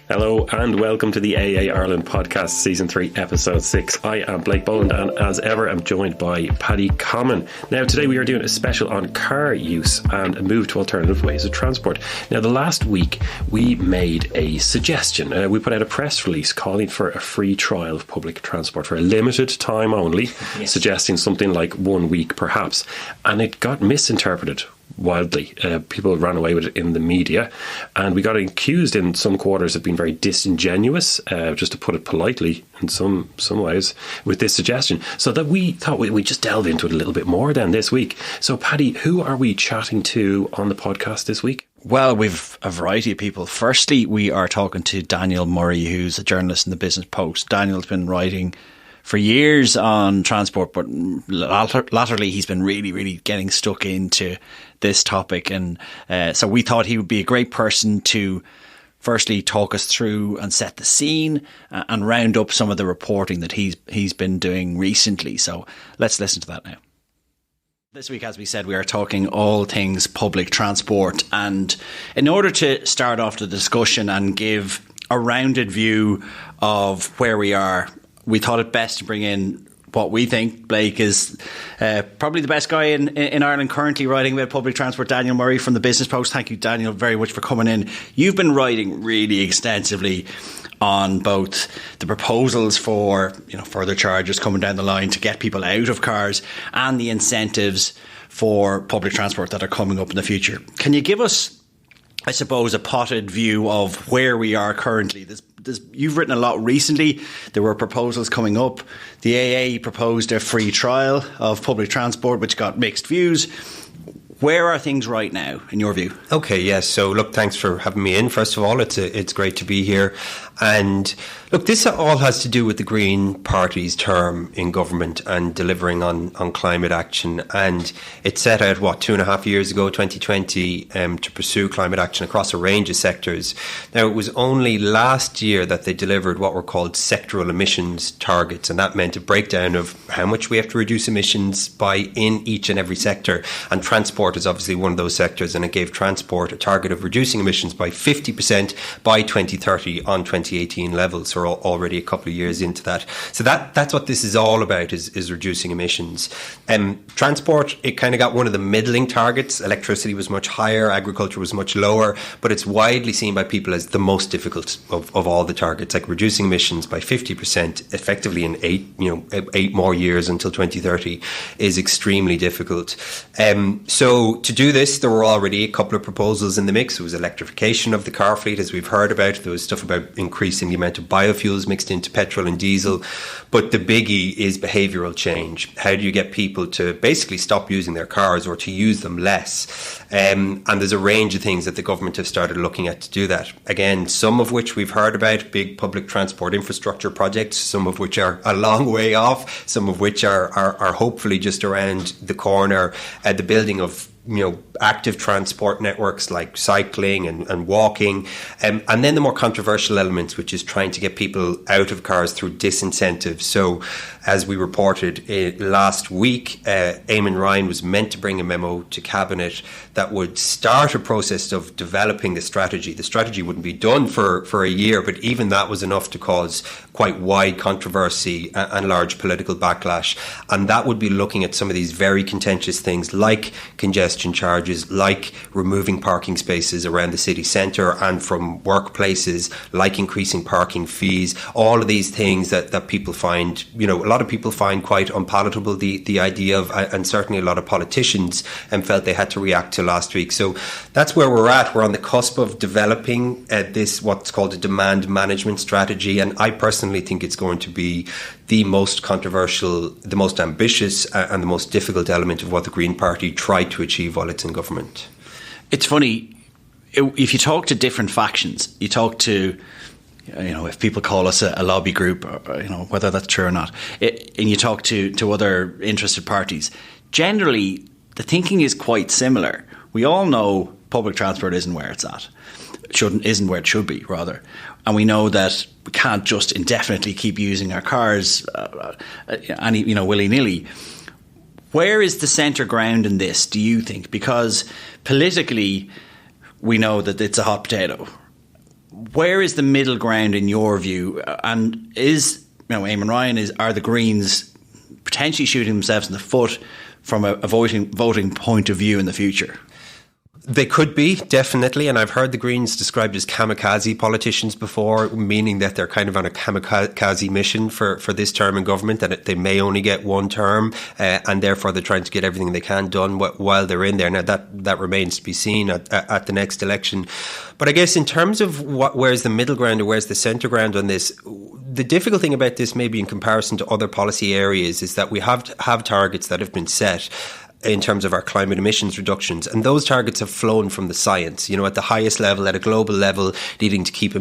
Hello and welcome to the AA Ireland podcast, season 3, episode 6. I am Blake Boland and as ever I'm joined by Paddy Common. Now today we are doing a special on car use and a move to alternative ways of transport. Now the last week we made a suggestion. We put out a press release calling for a free trial of public transport for a limited time only, yes, suggesting something like 1 week perhaps, and it got misinterpreted wildly. People ran away with it in the media and we got accused in some quarters of being very disingenuous, just to put it politely in some ways, with this suggestion, so that we thought we'd just delve into it a little bit more then this week. So Paddy, who are we chatting to on the podcast this week? Well, we've a variety of people. Firstly, we are talking to Daniel Murray, who's a journalist in the Business Post. Daniel's been writing for years on transport, but latterly he's been really getting stuck into this topic. And so we thought he would be a great person to firstly talk us through and set the scene and round up some of the reporting that he's been doing recently. So let's listen to that now. This week, as we said, we are talking all things public transport. And in order to start off the discussion and give a rounded view of where we are, we thought it best to bring in what we think, Blake, is probably the best guy in Ireland currently writing about public transport, Daniel Murray from the Business Post. Thank you, Daniel, very much for coming in. You've been writing really extensively on both the proposals for further charges coming down the line to get people out of cars and the incentives for public transport that are coming up in the future. Can you give us, I suppose, a potted view of where we are currently? You've written a lot recently. There were proposals coming up. The AA proposed a free trial of public transport, which got mixed views. Where are things right now, in your view? Okay, yes. So, look, thanks for having me in. First of all, it's great to be here. And look, this all has to do with the Green Party's term in government and delivering on climate action. And it set out, 2.5 years ago, 2020, to pursue climate action across a range of sectors. Now, it was only last year that they delivered what were called sectoral emissions targets. And that meant a breakdown of how much we have to reduce emissions by in each and every sector. And transport is obviously one of those sectors. And it gave transport a target of reducing emissions by 50% by 2030 on 2018 levels. So we're already a couple of years into that. So that's what this is all about, is reducing emissions. Transport, it kind of got one of the middling targets. Electricity was much higher, agriculture was much lower, but it's widely seen by people as the most difficult of all the targets, like reducing emissions by 50% effectively in 8 more years until 2030 is extremely difficult. So to do this, there were already a couple of proposals in the mix. There was electrification of the car fleet, as we've heard about. There was stuff about increasing the amount of biofuels mixed into petrol and diesel. But the biggie is behavioural change. How do you get people to basically stop using their cars or to use them less? And there's a range of things that the government have started looking at to do that. Again, some of which we've heard about, big public transport infrastructure projects, some of which are a long way off, some of which are hopefully just around the corner. The building of active transport networks like cycling and walking, and then the more controversial elements, which is trying to get people out of cars through disincentives. So as we reported last week, Eamon Ryan was meant to bring a memo to Cabinet that would start a process of developing the strategy. The strategy wouldn't be done for a year, but even that was enough to cause quite wide controversy and large political backlash. And that would be looking at some of these very contentious things like congestion charges, like removing parking spaces around the city centre and from workplaces, like increasing parking fees, all of these things that people find, a lot of people find quite unpalatable, the idea of, and certainly a lot of politicians felt they had to react to last week. So that's where we're at. We're on the cusp of developing this, what's called a demand management strategy. And I personally think it's going to be the most controversial, the most ambitious and the most difficult element of what the Green Party tried to achieve while it's in government. It's funny, if you talk to different factions, you talk to, if people call us a lobby group, whether that's true or not, and you talk to other interested parties, generally the thinking is quite similar. We all know public transport isn't where it's at. Isn't where it should be, rather. And we know that we can't just indefinitely keep using our cars willy-nilly. Where is the centre ground in this, do you think? Because politically, we know that it's a hot potato. where is the middle ground in your view? And is, Eamon Ryan, are the Greens potentially shooting themselves in the foot from a voting point of view in the future? They could be, definitely, and I've heard the Greens described as kamikaze politicians before, meaning that they're kind of on a kamikaze mission for this term in government, that they may only get one term, and therefore they're trying to get everything they can done while they're in there. Now, that remains to be seen at the next election. But I guess in terms of where's the middle ground or where's the centre ground on this, the difficult thing about this, maybe in comparison to other policy areas, is that we have targets that have been set in terms of our climate emissions reductions. And those targets have flown from the science, at the highest level, at a global level, needing to keep,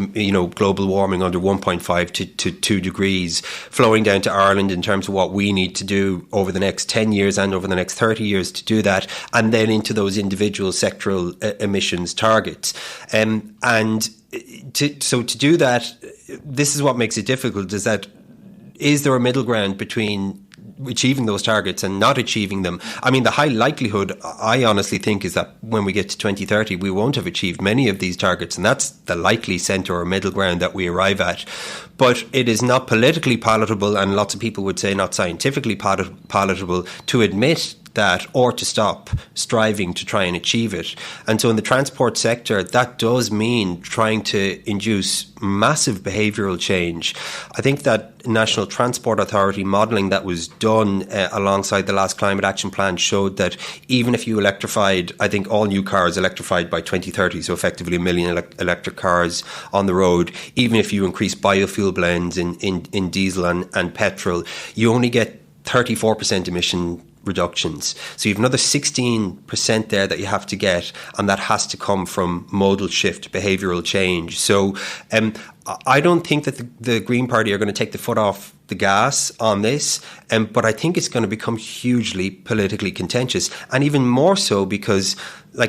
global warming under 1.5 to 2 degrees, flowing down to Ireland in terms of what we need to do over the next 10 years and over the next 30 years to do that, and then into those individual sectoral emissions targets. So to do that, this is what makes it difficult, is there a middle ground between achieving those targets and not achieving them? I mean, the high likelihood, I honestly think, is that when we get to 2030, we won't have achieved many of these targets, and that's the likely centre or middle ground that we arrive at. But it is not politically palatable, and lots of people would say not scientifically palatable, to admit that or to stop striving to try and achieve it. And so in the transport sector, that does mean trying to induce massive behavioural change. I think that National Transport Authority modelling that was done alongside the last Climate Action Plan showed that even if you electrified, I think all new cars electrified by 2030, so effectively 1 million electric cars on the road, even if you increase biofuel blends in diesel and petrol, you only get 34% emission reductions. So you have another 16% there that you have to get, and that has to come from modal shift, behavioural change. So I don't think that the Green Party are going to take the foot off the gas on this, but I think it's going to become hugely politically contentious, and even more so because,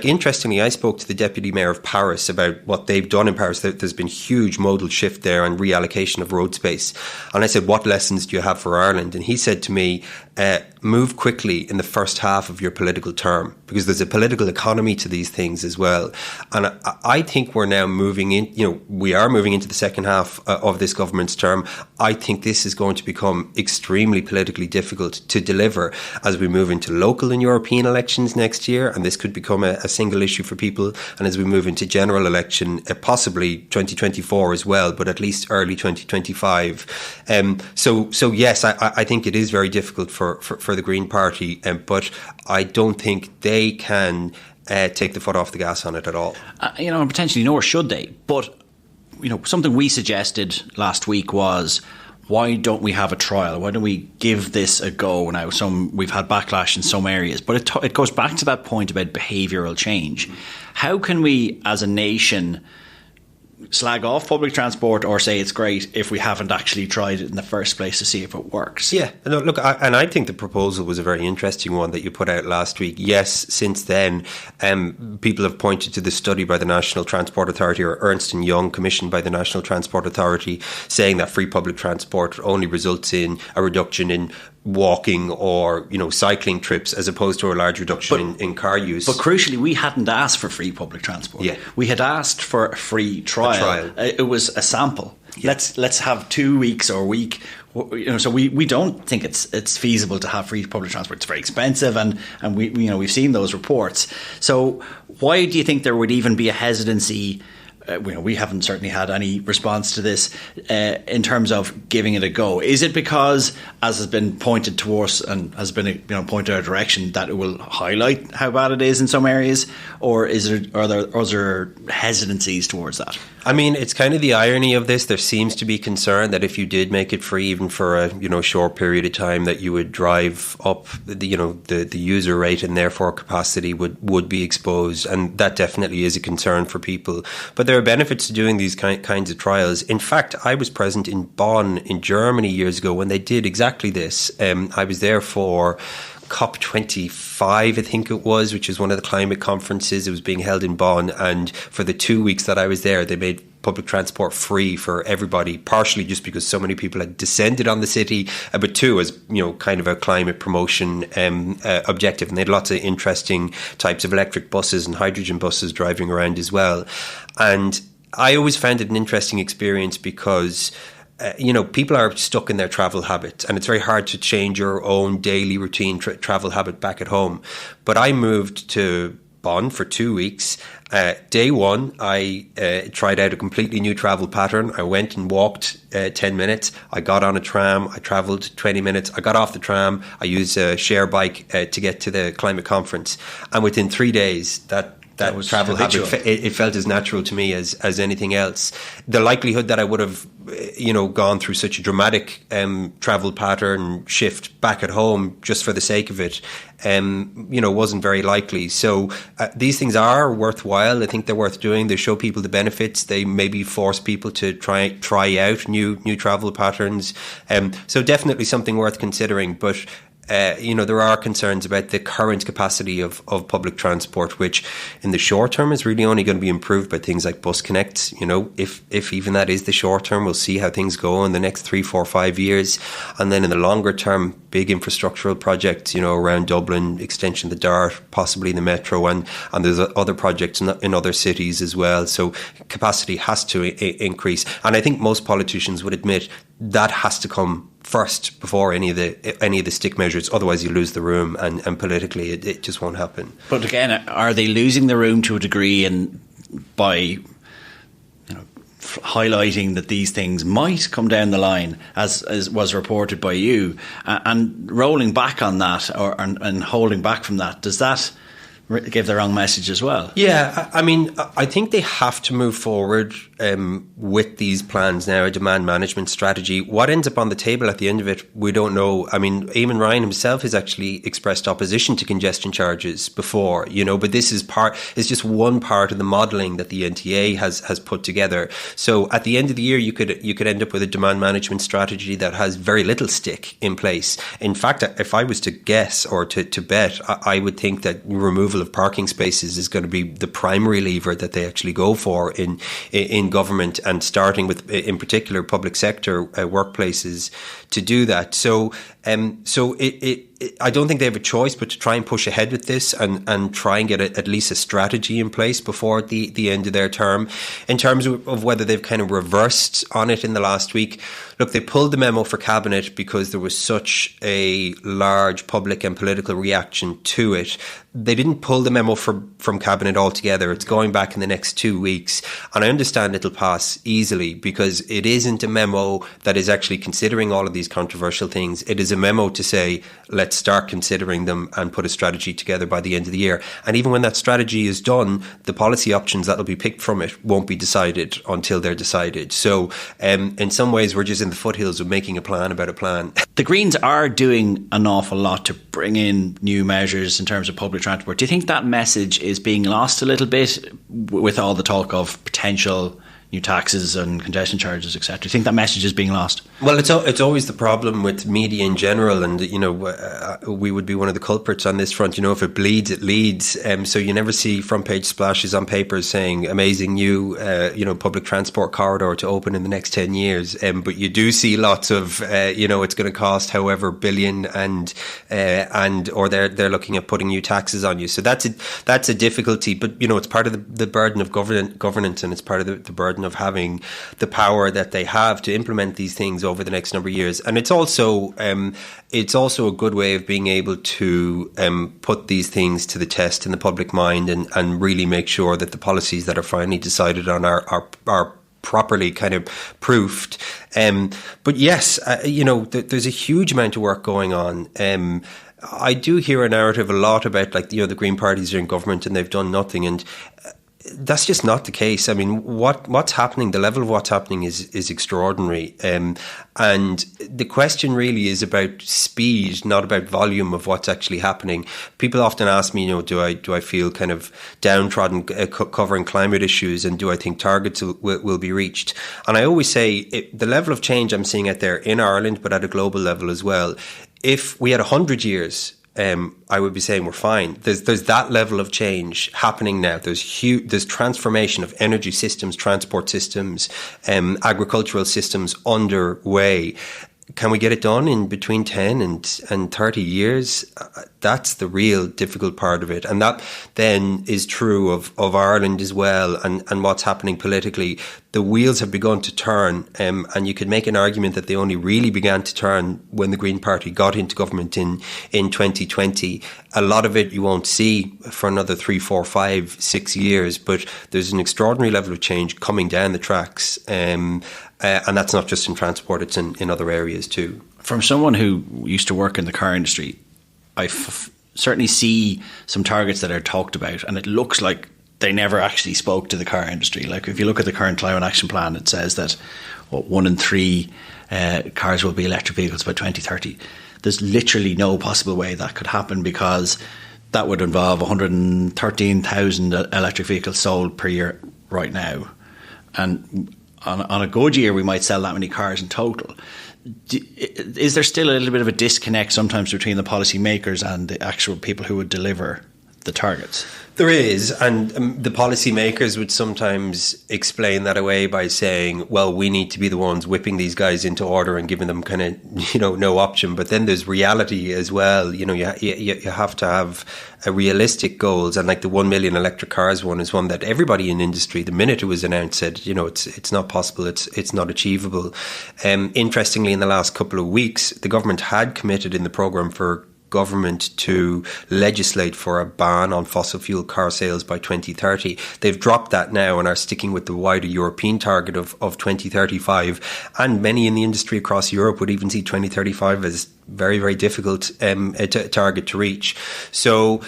interestingly, I spoke to the Deputy Mayor of Paris about what they've done in Paris. There's been huge modal shift there and reallocation of road space. And I said, what lessons do you have for Ireland? And he said to me, move quickly in the first half of your political term, because there's a political economy to these things as well. And I think we're now moving in, we are moving into the second half of this government's term. I think this is going to become extremely politically difficult to deliver as we move into local and European elections next year, and this could become a single issue for people, and as we move into general election, possibly 2024 as well, but at least early 2025. So yes, I think it is very difficult for the Green Party, but I don't think they can take the foot off the gas on it at all. And potentially nor should they. But something we suggested last week was, why don't we have a trial? Why don't we give this a go? Now, we've had backlash in some areas, but it goes back to that point about behavioural change. How can we, as a nation, slag off public transport or say it's great if we haven't actually tried it in the first place to see if it works? Yeah, no, look, I think the proposal was a very interesting one that you put out last week. Yes, since then, people have pointed to the study by the National Transport Authority, or Ernst & Young, commissioned by the National Transport Authority, saying that free public transport only results in a reduction in walking or cycling trips, as opposed to a large reduction in car use. But crucially, we hadn't asked for free public transport. Yeah. We had asked for a free trial. It was a sample. Yeah. Let's have 2 weeks or a week. So we don't think it's feasible to have free public transport. It's very expensive, and we've seen those reports. So why do you think there would even be a hesitancy? We haven't certainly had any response to this in terms of giving it a go. Is it because, as has been pointed towards and has been pointed out a direction, that it will highlight how bad it is in some areas, or are there other hesitancies towards that? I mean, it's kind of the irony of this. There seems to be concern that if you did make it free, even for a short period of time, that you would drive up the user rate, and therefore capacity would be exposed, and that definitely is a concern for people. But there are benefits to doing these kinds of trials. In fact, I was present in Bonn in Germany years ago when they did exactly this. I was there for COP25, I think it was, which is one of the climate conferences. It was being held in Bonn, and for the 2 weeks that I was there, they made public transport free for everybody, partially just because so many people had descended on the city, but two, as kind of a climate promotion objective. And they had lots of interesting types of electric buses and hydrogen buses driving around as well. And I always found it an interesting experience because people are stuck in their travel habits, and it's very hard to change your own daily routine travel habit back at home. But I moved to Bonn for 2 weeks. Day one, I tried out a completely new travel pattern. I went and walked 10 minutes. I got on a tram. I travelled 20 minutes. I got off the tram. I used a share bike to get to the climate conference. And within 3 days, that was travel habit, it felt as natural to me as anything else. The likelihood that I would have, gone through such a dramatic travel pattern shift back at home just for the sake of it, wasn't very likely. So these things are worthwhile. I think they're worth doing. They show people the benefits. They maybe force people to try out new travel patterns. So definitely something worth considering. But there are concerns about the current capacity of public transport, which in the short term is really only going to be improved by things like Bus Connect. If even that is the short term, we'll see how things go in the next 3, 4, 5 years. And then in the longer term, big infrastructural projects, around Dublin, extension of the DART, possibly the metro, and there's other projects in other cities as well. So capacity has to increase. And I think most politicians would admit that has to come first before any of the stick measures. Otherwise you lose the room, and politically it just won't happen. But again, are they losing the room to a degree, and by highlighting that these things might come down the line, as was reported by you, and rolling back on that and holding back from that, does that give the wrong message as well? Yeah, I mean, I think they have to move forward with these plans now, a demand management strategy. What ends up on the table at the end of it, we don't know. I mean, Eamon Ryan himself has actually expressed opposition to congestion charges before, but this is just one part of the modelling that the NTA has put together. So at the end of the year, you could end up with a demand management strategy that has very little stick in place. In fact, if I was to guess or to bet, I would think that removal of parking spaces is going to be the primary lever that they actually go for in government, and starting with, in particular, public sector workplaces to do that. So I don't think they have a choice but to try and push ahead with this and try and get at least a strategy in place before the end of their term. In terms of whether they've kind of reversed on it in the last week, look, they pulled the memo for Cabinet because there was such a large public and political reaction to it. They didn't pull the memo from Cabinet altogether. It's going back in the next 2 weeks. And I understand it'll pass easily because it isn't a memo that is actually considering all of these controversial things. It is a memo to say, let's start considering them and put a strategy together by the end of the year. And even when that strategy is done, the policy options that will be picked from it won't be decided until they're decided. So in some ways, we're just in the foothills of making a plan about a plan. The Greens are doing an awful lot to bring in new measures in terms of public transport. Do you think that message is being lost a little bit with all the talk of potential new taxes and congestion charges, etc.? Do you think that message is being lost? Well, it's always the problem with media in general, and we would be one of the culprits on this front. If it bleeds, it leads. So you never see front page splashes on papers saying amazing new public transport corridor to open in the next 10 years. But you do see lots of it's going to cost however billion, and or they're looking at putting new taxes on you. So that's a difficulty. But it's part of the burden of governance, and it's part of the burden of having the power that they have to implement these things over the next number of years. And it's also a good way of being able to put these things to the test in the public mind, and really make sure that the policies that are finally decided on are properly kind of proofed. But yes, there's a huge amount of work going on. I do hear a narrative a lot about the Green parties are in government and they've done nothing, and that's just not the case. I mean, what's happening, the level of what's happening is extraordinary. And the question really is about speed, not about volume of what's actually happening. People often ask me, do I feel kind of downtrodden covering climate issues, and do I think targets will be reached? And I always say the level of change I'm seeing out there in Ireland, but at a global level as well, if we had 100 years, I would be saying we're fine. There's that level of change happening now. There's transformation of energy systems, transport systems, agricultural systems underway. Can we get it done in between 10 and 30 years? That's the real difficult part of it. And that then is true of Ireland as well, and what's happening politically. The wheels have begun to turn, and you could make an argument that they only really began to turn when the Green Party got into government in 2020. A lot of it you won't see for another 3, 4, 5, 6 years, but there's an extraordinary level of change coming down the tracks, and that's not just in transport, it's in other areas too. From someone who used to work in the car industry, I certainly see some targets that are talked about, and it looks like they never actually spoke to the car industry. Like if you look at the current Climate Action Plan, it says that 1 in 3 cars will be electric vehicles by 2030. There's literally no possible way that could happen, because that would involve 113,000 electric vehicles sold per year right now. And on a good year, we might sell that many cars in total. Is there still a little bit of a disconnect sometimes between the policymakers and the actual people who would deliver the targets? There is, and the policymakers would sometimes explain that away by saying, well, we need to be the ones whipping these guys into order and giving them kind of, no option. But then there's reality as well. You have to have a realistic goals, and like the 1 million electric cars one is one that everybody in industry, the minute it was announced, said, it's not possible, it's not achievable. Interestingly, in the last couple of weeks, the government had committed in the programme for government to legislate for a ban on fossil fuel car sales by 2030. They've dropped that now and are sticking with the wider European target of 2035. And many in the industry across Europe would even see 2035 as very, very difficult target to reach. So,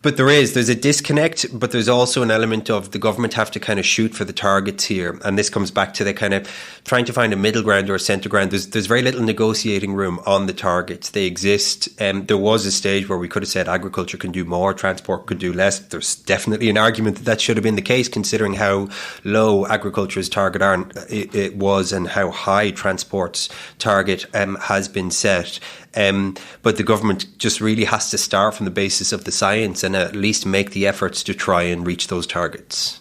but there's a disconnect, but there's also an element of the government have to kind of shoot for the targets here. And this comes back to the kind of trying to find a middle ground or a centre ground. There's very little negotiating room on the targets. They exist. There was a stage where we could have said agriculture can do more, transport could do less. There's definitely an argument that should have been the case, considering how low agriculture's target it was and how high transport's target has been set. But the government just really has to start from the basis of the science and at least make the efforts to try and reach those targets.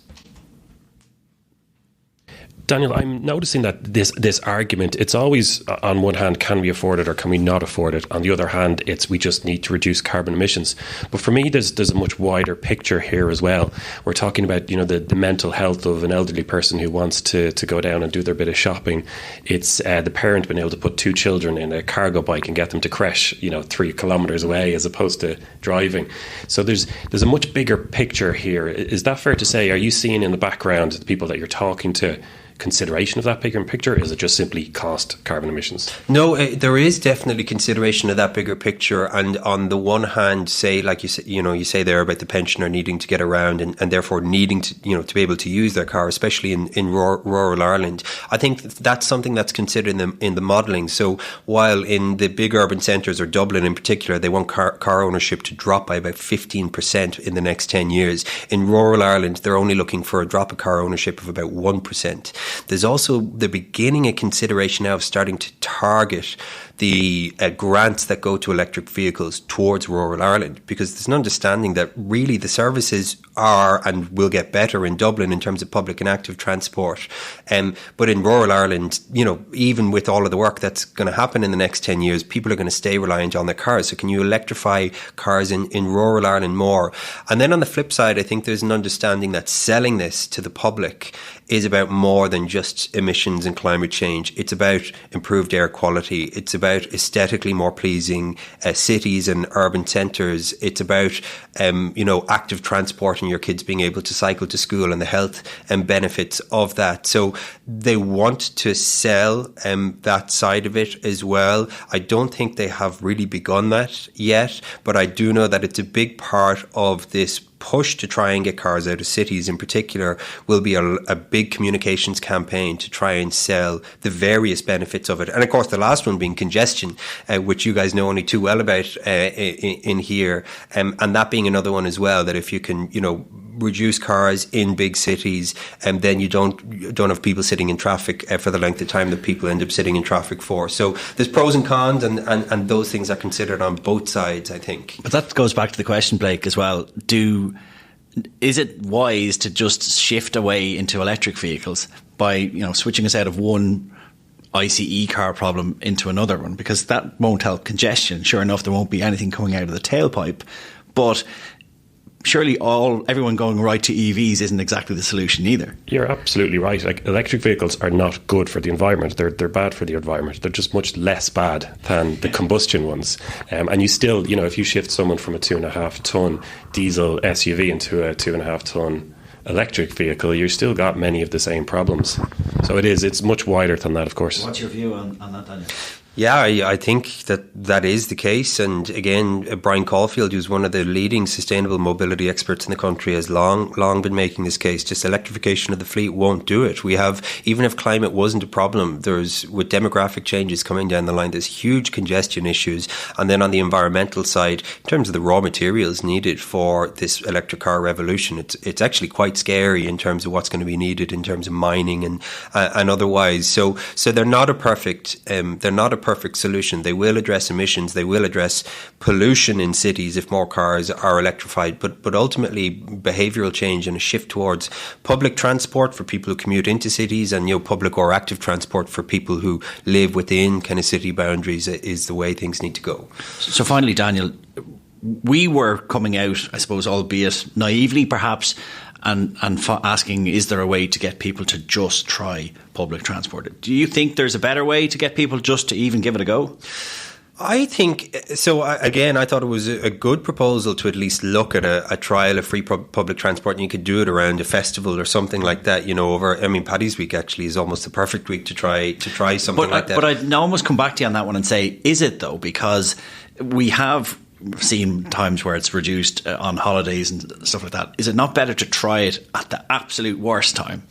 Daniel, I'm noticing that this argument, it's always, on one hand, can we afford it or can we not afford it? On the other hand, it's we just need to reduce carbon emissions. But for me, there's a much wider picture here as well. We're talking about, the mental health of an elderly person who wants to go down and do their bit of shopping. It's the parent being able to put 2 children in a cargo bike and get them to creche, 3 kilometres away as opposed to driving. So there's a much bigger picture here. Is that fair to say? Are you seeing in the background the people that you're talking to consideration of that bigger picture? Is it just simply cost carbon emissions? No, there is definitely consideration of that bigger picture. And on the one hand, say, like you say there about the pensioner needing to get around and therefore needing to, to be able to use their car, especially in rural Ireland. I think that's something that's considered in the modelling. So while in the big urban centres, or Dublin in particular, they want car ownership to drop by about 15% in the next 10 years. In rural Ireland, they're only looking for a drop of car ownership of about 1%. There's also the beginning of consideration now of starting to target the grants that go to electric vehicles towards rural Ireland, because there's an understanding that really the services are and will get better in Dublin in terms of public and active transport. But in rural Ireland, even with all of the work that's going to happen in the next 10 years, people are going to stay reliant on their cars. So can you electrify cars in rural Ireland more? And then on the flip side, I think there's an understanding that selling this to the public is about more than just emissions and climate change. It's about improved air quality. It's about aesthetically more pleasing cities and urban centres. It's about, active transport and your kids being able to cycle to school and the health and benefits of that. So they want to sell that side of it as well. I don't think they have really begun that yet, but I do know that it's a big part of this push to try and get cars out of cities in particular will be a big communications campaign to try and sell the various benefits of it. And of course, the last one being congestion, which you guys know only too well about in here. And that being another one as well, that if you can, reduce cars in big cities, and then you don't have people sitting in traffic for the length of time that people end up sitting in traffic for. So there's pros and cons, and those things are considered on both sides, I think. But that goes back to the question, Blake, as well. Is it wise to just shift away into electric vehicles by switching us out of one ICE car problem into another one, because that won't help congestion. Sure enough, there won't be anything coming out of the tailpipe, but surely everyone going right to EVs isn't exactly the solution either. You're absolutely right. Like, electric vehicles are not good for the environment. They're bad for the environment. They're just much less bad than the combustion ones. And you still, if you shift someone from a 2.5 ton diesel SUV into a 2.5 ton electric vehicle, you've still got many of the same problems. So it's much wider than that, of course. What's your view on that, Daniel? Yeah, I think that is the case. And again, Brian Caulfield, who's one of the leading sustainable mobility experts in the country, has long been making this case. Just electrification of the fleet won't do it. We have, even if climate wasn't a problem, with demographic changes coming down the line, there's huge congestion issues. And then on the environmental side, in terms of the raw materials needed for this electric car revolution, it's actually quite scary in terms of what's going to be needed in terms of mining and otherwise. So they're not a perfect solution. They will address emissions. They will address pollution in cities if more cars are electrified. But ultimately, behavioural change and a shift towards public transport for people who commute into cities, and public or active transport for people who live within kind of city boundaries is the way things need to go. So finally, Daniel, we were coming out, I suppose, albeit naively perhaps, and asking, is there a way to get people to just try public transport? Do you think there's a better way to get people just to even give it a go? I think so. Again, I thought it was a good proposal to at least look at a trial of free public transport, and you could do it around a festival or something like that. Paddy's Week actually is almost the perfect week to try something like that. But I'd almost come back to you on that one and say, is it though? Because we have seen times where it's reduced on holidays and stuff like that. Is it not better to try it at the absolute worst time?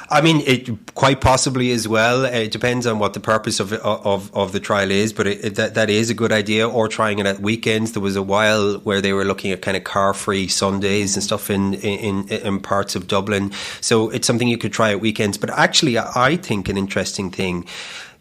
I mean, it quite possibly as well. It depends on what the purpose of the trial is, but that is a good idea. Or trying it at weekends. There was a while where they were looking at kind of car-free Sundays and stuff in parts of Dublin. So it's something you could try at weekends. But actually, I think an interesting thing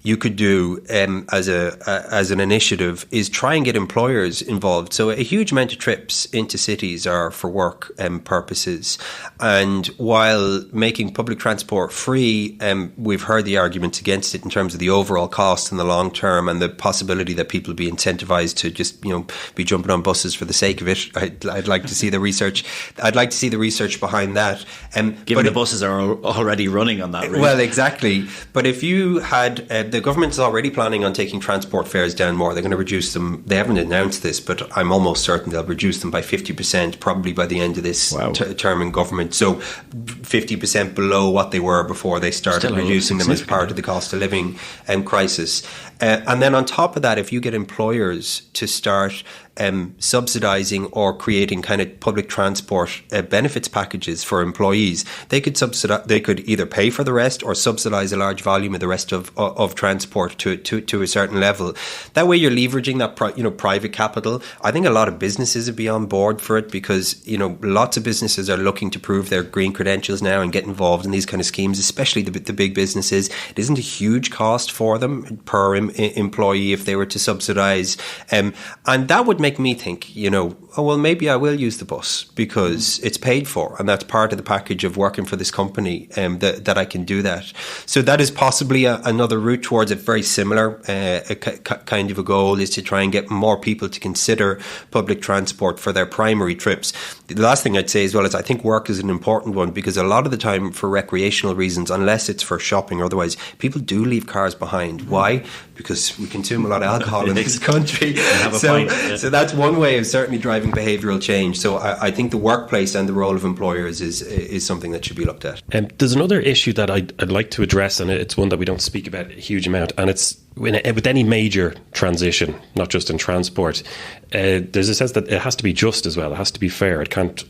you could do as an initiative is try and get employers involved. So a huge amount of trips into cities are for work purposes. And while making public transport free, we've heard the arguments against it in terms of the overall cost in the long term and the possibility that people be incentivized to just be jumping on buses for the sake of it. I'd like to see the research. I'd like to see the research behind that. Given the buses are already running on that route. Well, exactly. But if you had the government is already planning on taking transport fares down more. They're going to reduce them. They haven't announced this, but I'm almost certain they'll reduce them by 50%, probably by the end of this term in government. So 50% below what they wwere before they started reducing them as part of the cost of living crisis. And then on top of that, if you get employers to start subsidising or creating kind of public transport benefits packages for employees, they could either pay for the rest or subsidise a large volume of the rest of transport to a certain level. That way you're leveraging that private capital. I think a lot of businesses would be on board for it because lots of businesses are looking to prove their green credentials now and get involved in these kind of schemes, especially the big businesses. It isn't a huge cost for them per employee if they were to subsidise, and that would make me think, maybe I will use the bus because it's paid for and that's part of the package of working for this company, that I can do that. So that is possibly another route towards it. Very similar kind of a goal is to try and get more people to consider public transport for their primary trips. The last thing I'd say as well is I think work is an important one because a lot of the time for recreational reasons, unless it's for shopping or otherwise, people do leave cars behind. Why? Because we consume a lot of alcohol in this country. So that's one way of certainly driving behavioural change. So I think the workplace and the role of employers is something that should be looked at. There's another issue that I'd like to address, and it's one that we don't speak about a huge amount, and it's with any major transition, not just in transport, there's a sense that it has to be just as well. It has to be fair. It can't,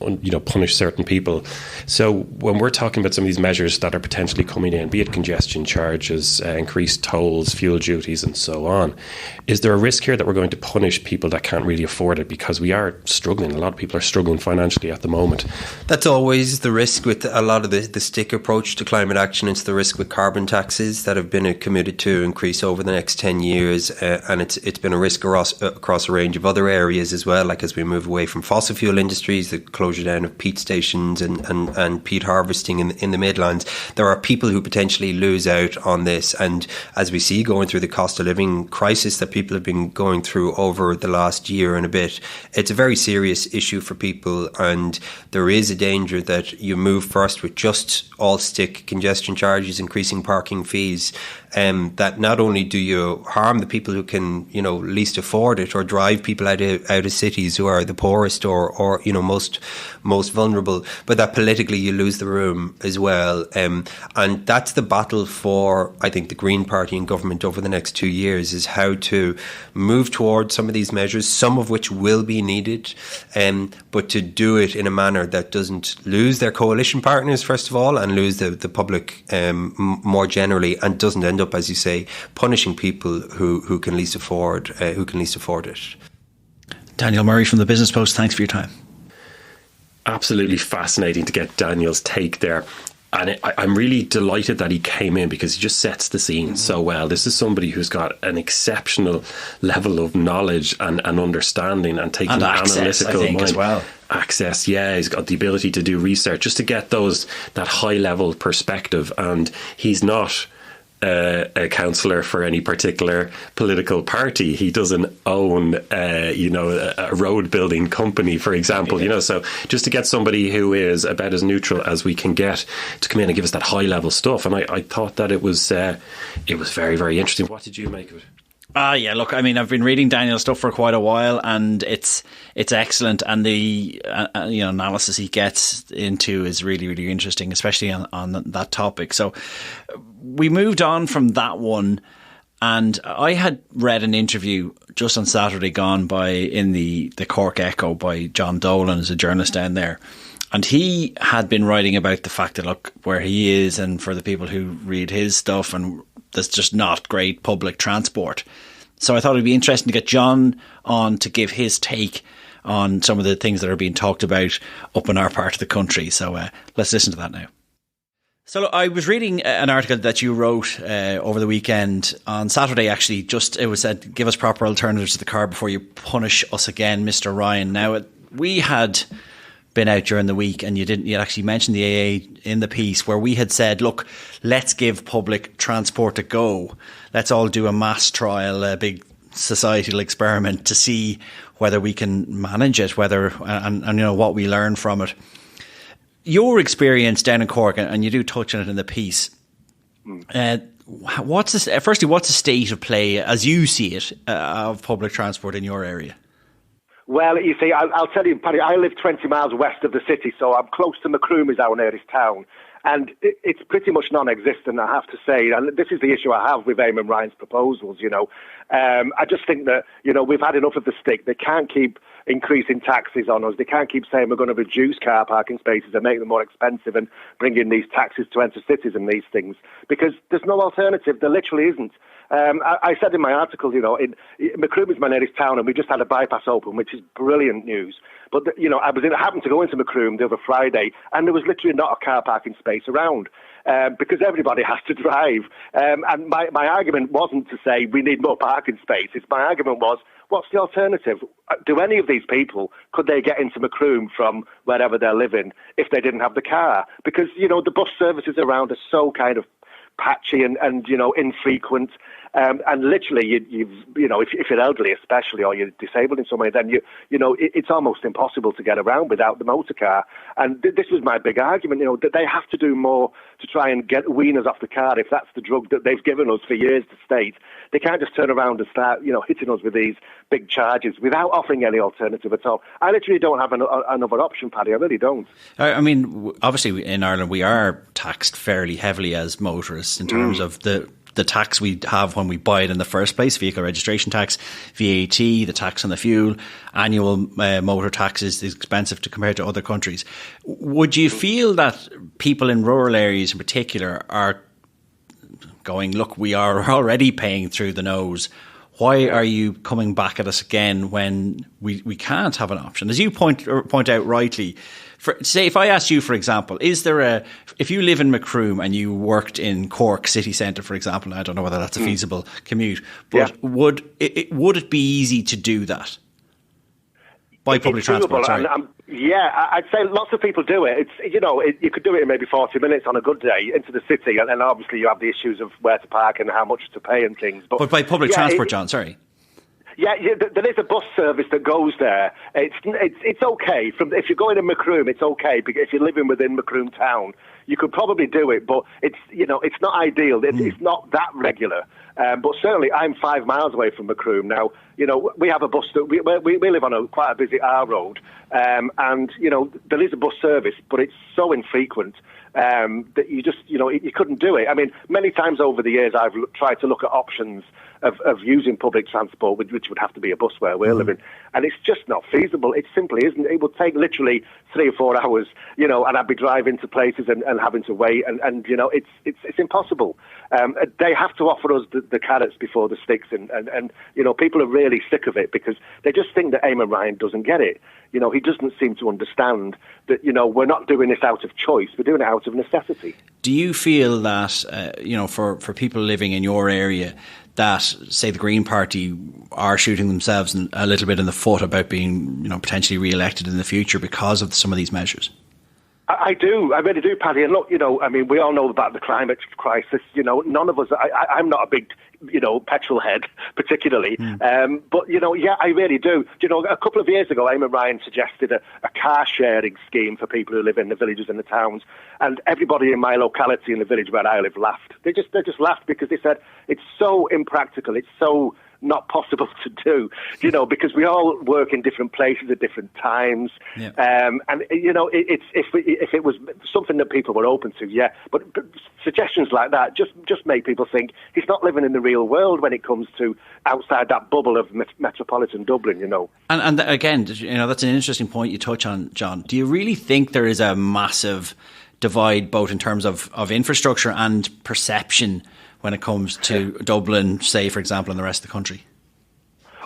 punish certain people. So when we're talking about some of these measures that are potentially coming in, be it congestion charges, increased tolls, fuel duties, and so on, is there a risk here that we're going to punish people that can't really afford it because we are struggling? A lot of people are struggling financially at the moment. That's always the risk with a lot of the stick approach to climate action. It's the risk with carbon taxes that have been committed to increase over the next 10 years, and it's been a risk across a range of other areas as well, like as we move away from fossil fuel industries, the closure down of peat stations and peat harvesting in the Midlands. There are people who potentially lose out on this, and as we see going through the cost of living crisis that people have been going through over the last year and a bit, it's a very serious issue for people, and there is a danger that you move first with just all stick congestion charges, increasing parking fees, that not only do you harm the people who can, least afford it, or drive people out of cities who are the poorest or most vulnerable, but that politically you lose the room as well. And that's the battle for, I think, the Green Party in government over the next 2 years, is how to move towards some of these measures, some of which will be needed, but to do it in a manner that doesn't lose their coalition partners, first of all, and lose the public more generally, and doesn't end up, as you say, punishing people who can least afford it. Daniel Murray from the Business Post, thanks for your time. Absolutely fascinating to get Daniel's take there. And I'm really delighted that he came in, because he just sets the scene so well. This is somebody who's got an exceptional level of knowledge and understanding, and taking and an access, analytical I think, mind. as well. Access, yeah. He's got the ability to do research, just to get that high level perspective. And he's not a councillor for any particular political party. He doesn't own, a road building company, for example. So just to get somebody who is about as neutral as we can get to come in and give us that high level stuff, and I thought that it was very, very interesting. What did you make of it? Yeah, look, I mean, I've been reading Daniel's stuff for quite a while, and it's excellent, and the analysis he gets into is really, really interesting, especially on that topic. So we moved on from that one, and I had read an interview just on Saturday gone in the Cork Echo by John Dolan, who's a journalist down there. And he had been writing about the fact that, look, where he is, and for the people who read his stuff, and there's just not great public transport. So I thought it'd be interesting to get John on to give his take on some of the things that are being talked about up in our part of the country. So let's listen to that now. So look, I was reading an article that you wrote over the weekend, on Saturday actually. It was said, give us proper alternatives to the car before you punish us again, Mr. Ryan. Now, we had been out during the week, and you actually mentioned the AA in the piece, where we had said, look, let's give public transport a go. Let's all do a mass trial, a big societal experiment, to see whether we can manage it, and what we learn from it. Your experience down in Cork, and you do touch on it in the piece. What's the state of play, as you see it, of public transport in your area? Well, you see, I'll tell you, Paddy, I live 20 miles west of the city, so I'm close to Macroom, is our nearest town. And it's pretty much non-existent, I have to say. And this is the issue I have with Eamon Ryan's proposals, I just think that, we've had enough of the stick. They can't keep increasing taxes on us. They can't keep saying we're going to reduce car parking spaces and make them more expensive and bring in these taxes to enter cities and these things, because there's no alternative. There literally isn't. I said in my article, Macroom is my nearest town, and we just had a bypass open, which is brilliant news. But, I happened to go into Macroom the other Friday, and there was literally not a car parking space around, because everybody has to drive. And my argument wasn't to say we need more parking spaces. My argument was, what's the alternative? Do any of these people, could they get into Macroom from wherever they're living if they didn't have the car? Because, the bus services around are so kind of patchy and infrequent. And literally, if you're elderly especially, or you're disabled in some way, then it's almost impossible to get around without the motor car. And this was my big argument, that they have to do more to try and wean us off the car, if that's the drug that they've given us for years, the state. They can't just turn around and start, hitting us with these big charges without offering any alternative at all. I literally don't have another option, Paddy. I really don't. I mean, obviously in Ireland we are taxed fairly heavily as motorists in terms of the tax we have when we buy it in the first place, vehicle registration tax, VAT, the tax on the fuel, annual motor tax is expensive compared to other countries. Would you feel that people in rural areas in particular are going, look, we are already paying through the nose. Why are you coming back at us again when we can't have an option? As you point out rightly, say if I asked you, for example, if you live in Macroom and you worked in Cork city centre, for example, I don't know whether that's a feasible commute, but would it be easy to do that? By public transport, sorry. I'd say lots of people do it. It's you could do it in maybe 40 minutes on a good day into the city, and obviously you have the issues of where to park and how much to pay and things. But by public transport, John, sorry. Yeah, there is a bus service that goes there. It's okay. If you're going to Macroom, it's okay. Because if you're living within Macroom town, you could probably do it, but it's not ideal. It's not that regular. But certainly, I'm 5 miles away from Macroom now. We have a bus that we live on quite a busy R road, and there is a bus service, but it's so infrequent that you just you couldn't do it. I mean, many times over the years, I've tried to look at options of using public transport, which would have to be a bus where we're living, and it's just not feasible. It simply isn't. It would take literally 3 or 4 hours, and I'd be driving to places and having to wait, and it's impossible. They have to offer us the carrots before the sticks, and people are really sick of it because they just think that Eamon Ryan doesn't get it. He doesn't seem to understand that, we're not doing this out of choice, we're doing it out of necessity. Do you feel that, for people living in your area, that, say, the Green Party are shooting themselves a little bit in the foot about being, potentially re-elected in the future because of some of these measures? I do. I really do, Paddy. And look, we all know about the climate crisis. None of us, I'm not a big, petrol head particularly. But, I really do. A couple of years ago, Eamon Ryan suggested a car sharing scheme for people who live in the villages and the towns. And everybody in my locality in the village where I live laughed. They just laughed because they said it's so impractical. It's so not possible to do, because we all work in different places at different times. Yeah. And if it was something that people were open to, but suggestions like that just make people think he's not living in the real world when it comes to outside that bubble of metropolitan Dublin, And again, that's an interesting point you touch on, John. Do you really think there is a massive divide both in terms of infrastructure and perception when it comes to Dublin, say, for example, and the rest of the country?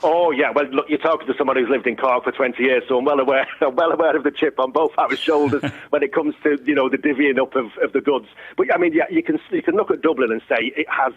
Oh, yeah. Well, look, you're talking to someone who's lived in Cork for 20 years, so I'm well aware of the chip on both our shoulders when it comes to, the divvying up of the goods. But, I mean, yeah, you can look at Dublin and say it has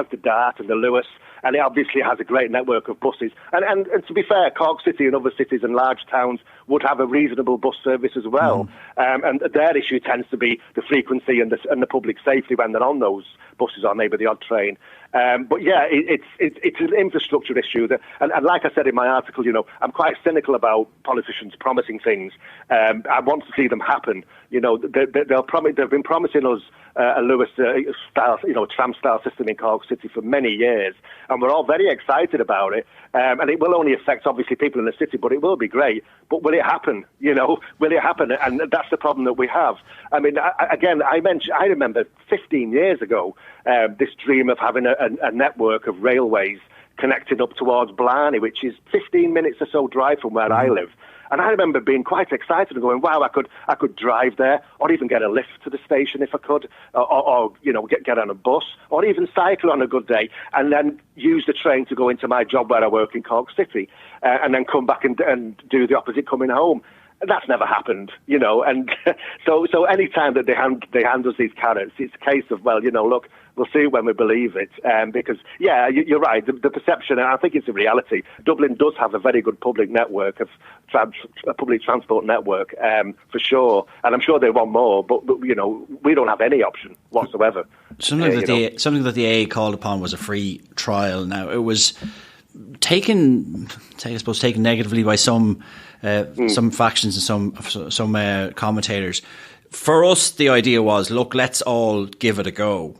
the Dart and the Lewis, and it obviously has a great network of buses. And to be fair, Cork City and other cities and large towns would have a reasonable bus service as well. And their issue tends to be the frequency and the public safety when they're on those buses or maybe the odd train. But yeah, it's an infrastructure issue and like I said in my article, I'm quite cynical about politicians promising things. I want to see them happen. They've been promising us a Lewis style, tram style system in Cork City for many years, and we're all very excited about it. And it will only affect obviously people in the city, but it will be great. But will it happen? Will it happen? And that's the problem that we have. I mean, I remember 15 years ago this dream of having a network of railways connecting up towards Blarney, which is 15 minutes or so drive from where I live. And I remember being quite excited and going, wow, I could drive there, or even get a lift to the station if I could, or get on a bus, or even cycle on a good day, and then use the train to go into my job where I work in Cork City, and then come back and do the opposite coming home. That's never happened, and so any time that they hand us these carrots, it's a case of, well, look, we'll see when we believe it, because, yeah, you're right, the perception, and I think it's a reality, Dublin does have a very good public network of public transport network, for sure, and I'm sure they want more, but we don't have any option whatsoever. Something that the AA called upon was a free trial. Now, it was taken negatively by some factions and some commentators. For us, the idea was, look, let's all give it a go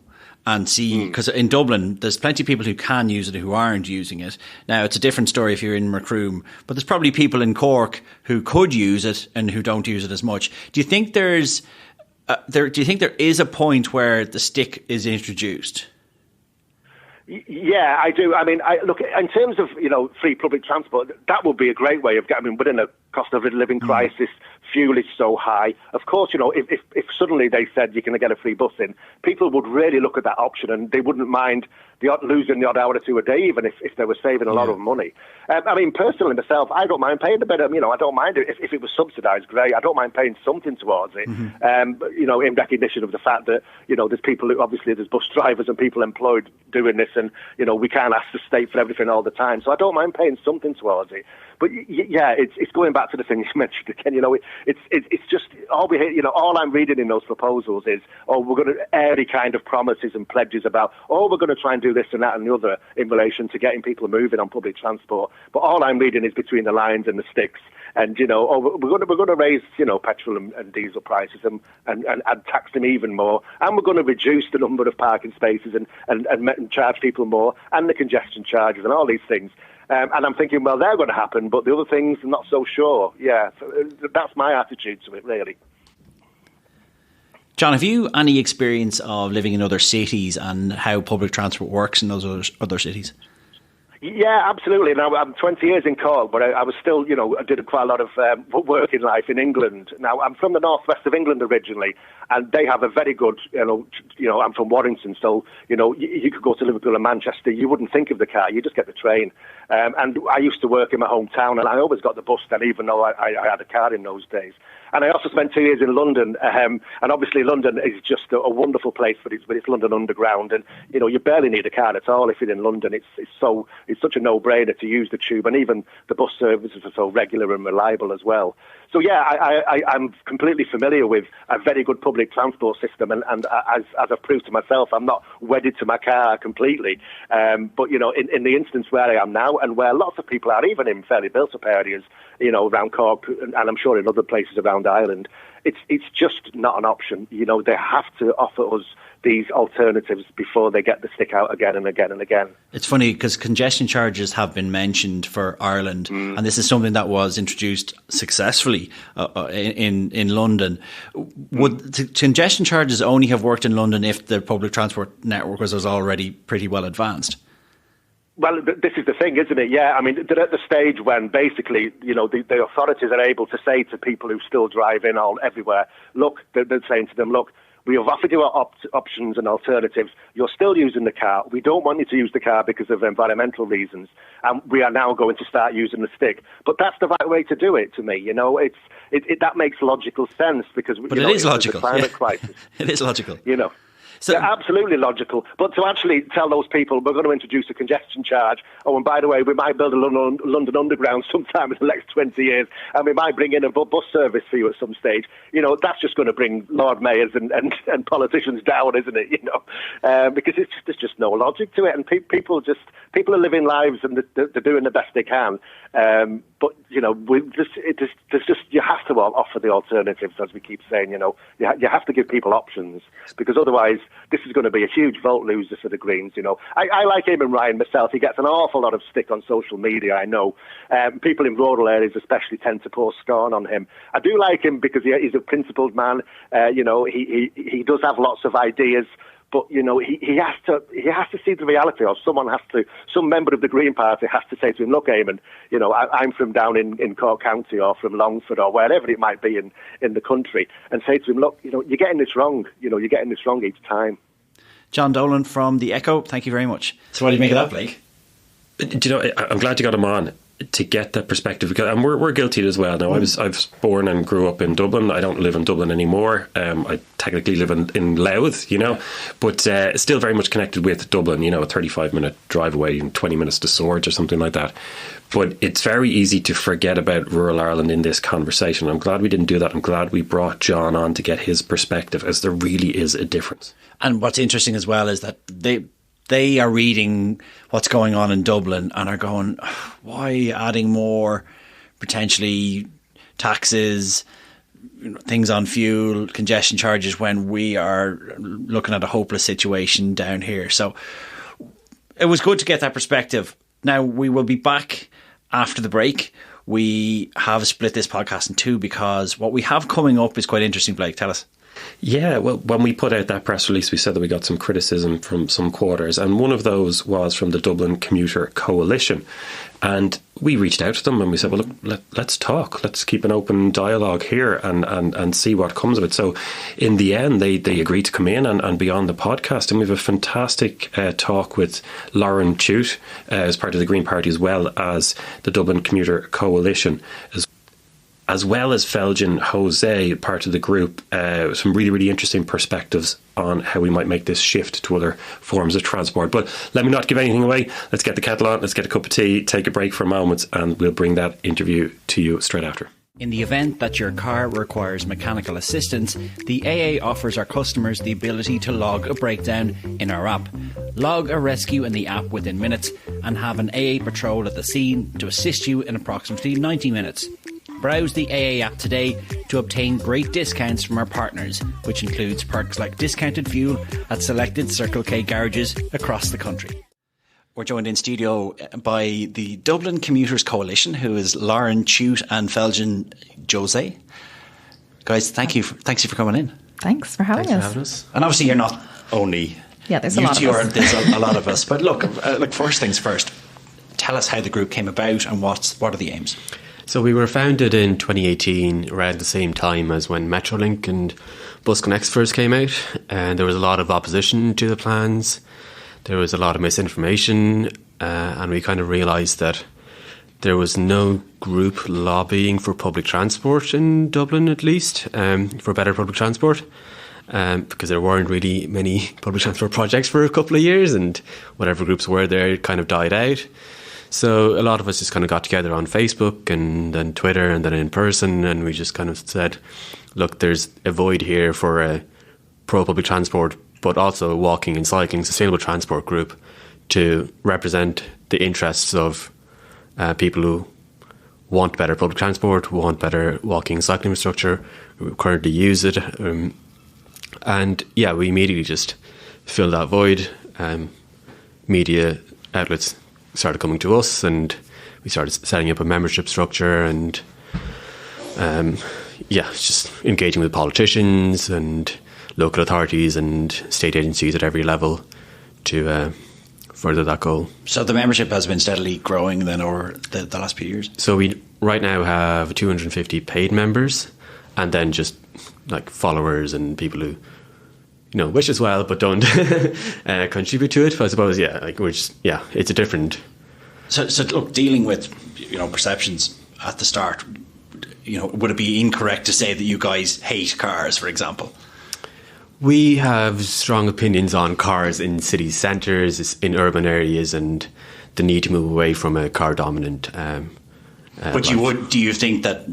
and see, because in Dublin, there's plenty of people who can use it who aren't using it. Now, it's a different story if you're in Macroom, but there's probably people in Cork who could use it and who don't use it as much. Do you think there is a point where the stick is introduced? Yeah, I do. I mean, look, in terms of, free public transport, that would be a great way of getting, within a cost of living crisis, fuel is so high. Of course, if suddenly they said you're going to get a free bus in, people would really look at that option, and they wouldn't mind losing the odd hour or two a day, even if they were saving a lot of money. I mean, personally myself, I don't mind paying a bit. I don't mind it if it was subsidised. Great, I don't mind paying something towards it. In recognition of the fact that there's people who, obviously there's bus drivers and people employed doing this, and we can't ask the state for everything all the time. So I don't mind paying something towards it. But yeah, it's going back to the thing you mentioned again. It's just all we hear. All I'm reading in those proposals is, we're going to airy kind of promises and pledges about, we're going to try and do this and that and the other in relation to getting people moving on public transport. But all I'm reading is between the lines and the sticks. And we're going to raise petrol and diesel prices and tax them even more, and we're going to reduce the number of parking spaces and charge people more, and the congestion charges and all these things. And I'm thinking, well, they're going to happen, but the other things, I'm not so sure. Yeah, so that's my attitude to it, really. John, have you any experience of living in other cities and how public transport works in those other cities? Yeah, absolutely. Now, I'm 20 years in Cork, but I was still, I did quite a lot of working life in England. Now, I'm from the northwest of England originally, and they have a very good, I'm from Warrington, so, you could go to Liverpool and Manchester, you wouldn't think of the car, you just get the train. And I used to work in my hometown, and I always got the bus then, even though I had a car in those days. And I also spent 2 years in London, and obviously London is just a wonderful place, but it's London Underground, and you barely need a car at all if you're in London. It's such a no-brainer to use the tube, and even the bus services are so regular and reliable as well. So yeah, I'm completely familiar with a very good public transport system, and as I've proved to myself, I'm not wedded to my car completely. But in the instance where I am now, and where lots of people are, even in fairly built-up areas, around Cork, and I'm sure in other places around Ireland, it's just not an option. They have to offer us these alternatives before they get the stick out again and again and again. It's funny because congestion charges have been mentioned for Ireland, and this is something that was introduced successfully in London. Would congestion charges only have worked in London if the public transport network was already pretty well advanced? Well, this is the thing, isn't it? Yeah, I mean, they're at the stage when basically, the authorities are able to say to people who still drive in everywhere, look, they're saying to them, look, we have offered you our options and alternatives. You're still using the car. We don't want you to use the car because of environmental reasons. And we are now going to start using the stick. But that's the right way to do it, to me. That makes logical sense because it is logical. The climate crisis. It is logical. So, they're absolutely logical. But to actually tell those people we're going to introduce a congestion charge, and by the way, we might build a London Underground sometime in the next 20 years, and we might bring in a bus service for you at some stage, that's just going to bring Lord Mayors and politicians down, isn't it? Because there's just no logic to it, and people are living lives and they're doing the best they can. But you have to offer the alternatives, as we keep saying. You have to give people options, because otherwise this is going to be a huge vote loser for the Greens. I like Eamon Ryan myself. He gets an awful lot of stick on social media. I know people in rural areas especially tend to pour scorn on him. I do like him because he's a principled man. He does have lots of ideas. But he has to see the reality, or some member of the Green Party has to say to him, look, Eamon, I'm from down in Cork County or from Longford or wherever it might be in the country, and say to him, look, you're getting this wrong. You're getting this wrong each time. John Dolan from The Echo, thank you very much. So what do you make of that, Blake? I'm glad you got him on to get that perspective, because and we're guilty as well. Now, I was born and grew up in Dublin. I don't live in Dublin anymore. I technically live in Louth, but still very much connected with Dublin. A 35-minute drive away and 20 minutes to Swords or something like that. But it's very easy to forget about rural Ireland in this conversation. I'm glad we didn't do that. I'm glad we brought John on to get his perspective, as there really is a difference. And what's interesting as well is that they are reading what's going on in Dublin and are going, why adding more potentially taxes, things on fuel, congestion charges, when we are looking at a hopeless situation down here? So it was good to get that perspective. Now, we will be back after the break. We have split this podcast in two because what we have coming up is quite interesting. Blake, tell us. Yeah, well, when we put out that press release, we said that we got some criticism from some quarters, and one of those was from the Dublin Commuter Coalition. And we reached out to them and we said, well, look, let's talk. Let's keep an open dialogue here and see what comes of it. So in the end, they agreed to come in and be on the podcast. And we have a fantastic talk with Lauren Chute as part of the Green Party, as well as the Dublin Commuter Coalition, as well as Felgen Jose, part of the group. Some really, really interesting perspectives on how we might make this shift to other forms of transport. But let me not give anything away. Let's get the kettle on, let's get a cup of tea, take a break for a moment, and we'll bring that interview to you straight after. In the event that your car requires mechanical assistance, the AA offers our customers the ability to log a breakdown in our app. Log a rescue in the app within minutes and have an AA patrol at the scene to assist you in approximately 90 minutes. Browse the AA app today to obtain great discounts from our partners, which includes perks like discounted fuel at selected Circle K garages across the country. We're joined in studio by the Dublin Commuters Coalition, who is Lauren Chute and Felgen Jose. Guys, thanks you for coming in. Thanks for having us. And obviously you're not only there's a lot of us. There's a lot of us. But look, first things first, tell us how the group came about and what are the aims? So we were founded in 2018, around the same time as when Metrolink and BusConnect first came out, and there was a lot of opposition to the plans. There was a lot of misinformation, and we kind of realised that there was no group lobbying for public transport in Dublin, at least, for better public transport, because there weren't really many public transport projects for a couple of years, and whatever groups were there kind of died out. So a lot of us just kind of got together on Facebook and then Twitter and then in person, and we just kind of said, look, there's a void here for a pro-public transport, but also walking and cycling sustainable transport group to represent the interests of people who want better public transport, who want better walking and cycling infrastructure, who currently use it. And yeah, we immediately just filled that void. Media outlets started coming to us, and we started setting up a membership structure, and just engaging with politicians and local authorities and state agencies at every level to further that goal. So the membership has been steadily growing then over the last few years? So we right now have 250 paid members, and then just like followers and people who wish as well but don't contribute to it. I suppose it's a different. So look, dealing with perceptions at the start, would it be incorrect to say that you guys hate cars, for example? We have strong opinions on cars in city centres, in urban areas, and the need to move away from a car dominant. But do you think that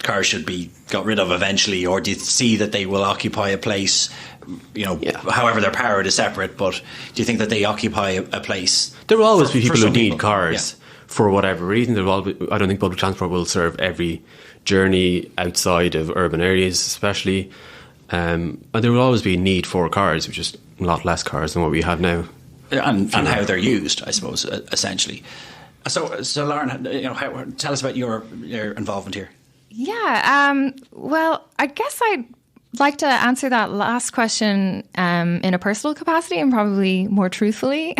cars should be got rid of eventually, or do you see that they will occupy a place? However they're powered is separate, but do you think that they occupy a place? There will always be people who need cars for whatever reason. I don't think public transport will serve every journey outside of urban areas, especially. And there will always be a need for cars, which is a lot less cars than what we have now. And how they're used, I suppose, essentially. So Lauren, tell us about your involvement here. Yeah, well, I guess I'd like to answer that last question in a personal capacity and probably more truthfully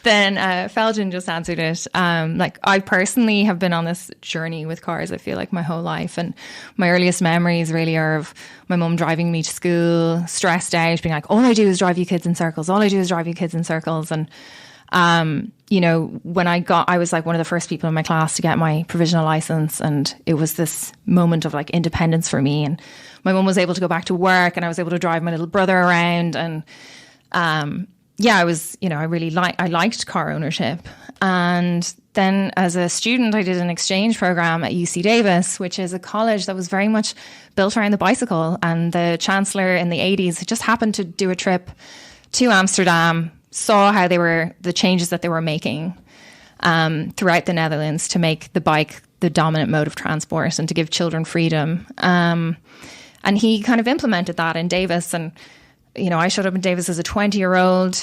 than Felgen just answered it. I personally have been on this journey with cars, I feel like, my whole life. And my earliest memories really are of my mum driving me to school, stressed out, being like, all I do is drive you kids in circles. All I do is drive you kids in circles. And when I was like one of the first people in my class to get my provisional license, and it was this moment of like independence for me. And my mum was able to go back to work, and I was able to drive my little brother around. And I was, I really liked car ownership. And then as a student, I did an exchange program at UC Davis, which is a college that was very much built around the bicycle. And the chancellor in the 80s just happened to do a trip to Amsterdam, saw how the changes that they were making throughout the Netherlands to make the bike the dominant mode of transport and to give children freedom. And he kind of implemented that in Davis. And, I showed up in Davis as a 20-year-old,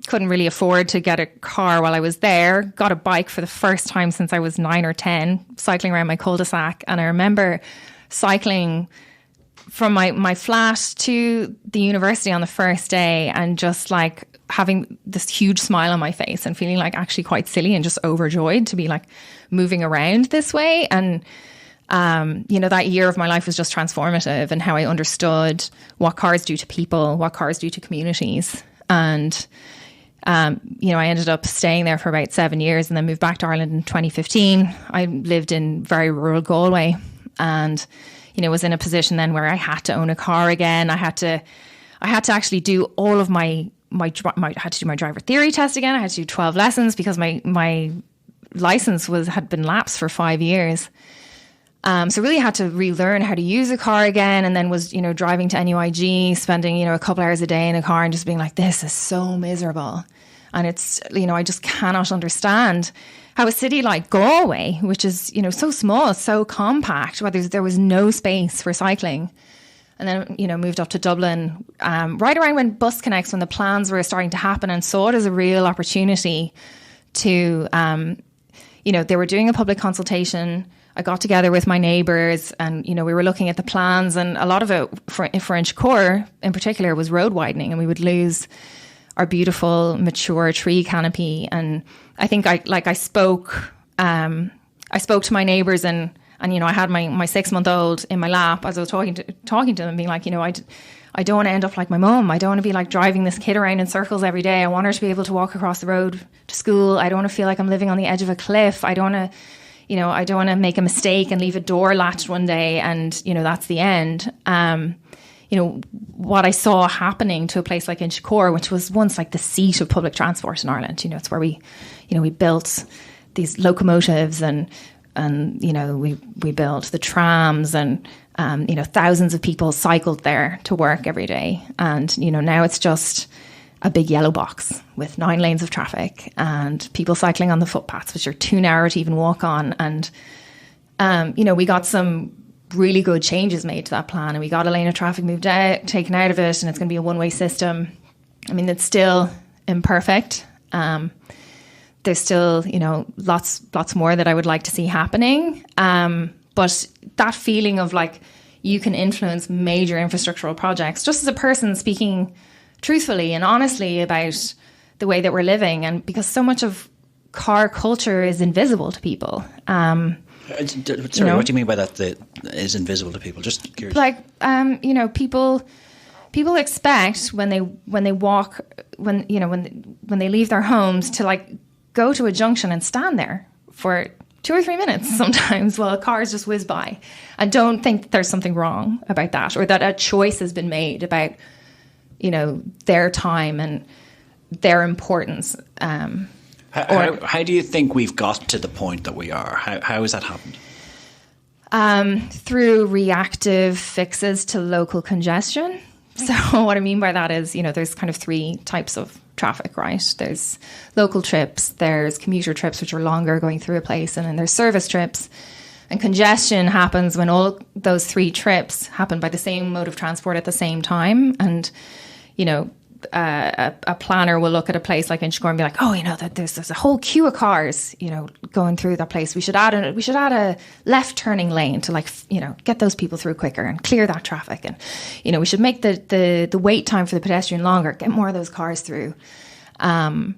couldn't really afford to get a car while I was there, got a bike for the first time since I was 9 or 10, cycling around my cul-de-sac. And I remember cycling from my flat to the university on the first day and just like having this huge smile on my face and feeling like actually quite silly and just overjoyed to be like moving around this way. And, that year of my life was just transformative, and how I understood what cars do to people, what cars do to communities. And, I ended up staying there for about 7 years and then moved back to Ireland in 2015. I lived in very rural Galway and, was in a position then where I had to own a car again. I had to actually do all of I had to do my driver theory test again. I had to do 12 lessons because my license had been lapsed for 5 years. So really had to relearn how to use a car again, and then was, driving to NUIG, spending, a couple hours a day in a car and just being like, this is so miserable. And it's, I just cannot understand how a city like Galway, which is, so small, so compact, where there was no space for cycling. And then, moved up to Dublin right around when Bus Connects, when the plans were starting to happen, and saw it as a real opportunity to, they were doing a public consultation. I got together with my neighbours and, we were looking at the plans, and a lot of it for Inchicore in particular was road widening, and we would lose our beautiful mature tree canopy. And I think I spoke to my neighbours and I had my 6-month-old in my lap as I was talking to them, and being like, I don't want to end up like my mum. I don't want to be like driving this kid around in circles every day. I want her to be able to walk across the road to school. I don't want to feel like I'm living on the edge of a cliff. I don't want to make a mistake and leave a door latched one day and, that's the end. What I saw happening to a place like Inchicore, which was once like the seat of public transport in Ireland, it's where we built these locomotives and we built the trams, and, thousands of people cycled there to work every day. And, now it's just a big yellow box with 9 lanes of traffic and people cycling on the footpaths, which are too narrow to even walk on. And, we got some really good changes made to that plan, and we got a lane of traffic taken out of it, and it's going to be a one-way system. I mean, it's still imperfect. There's still, lots more that I would like to see happening. But that feeling of like you can influence major infrastructural projects, just as a person speaking truthfully and honestly about the way that we're living, and because so much of car culture is invisible to people. Sorry, what do you mean by that is invisible to people? Just curious. Like, people expect when they walk, when they leave their homes to like go to a junction and stand there for 2 or 3 minutes sometimes while cars just whiz by, and don't think that there's something wrong about that, or that a choice has been made about, their time and their importance. How do you think we've got to the point that we are? How has that happened? Through reactive fixes to local congestion. So what I mean by that is, there's kind of 3 types of traffic, right? There's local trips, there's commuter trips, which are longer going through a place, and then there's service trips. And congestion happens when all those 3 trips happen by the same mode of transport at the same time. And, a planner will look at a place like Inchicore and be like, there's a whole queue of cars, going through that place. We should add a left turning lane to get those people through quicker and clear that traffic. And, we should make the wait time for the pedestrian longer, get more of those cars through. And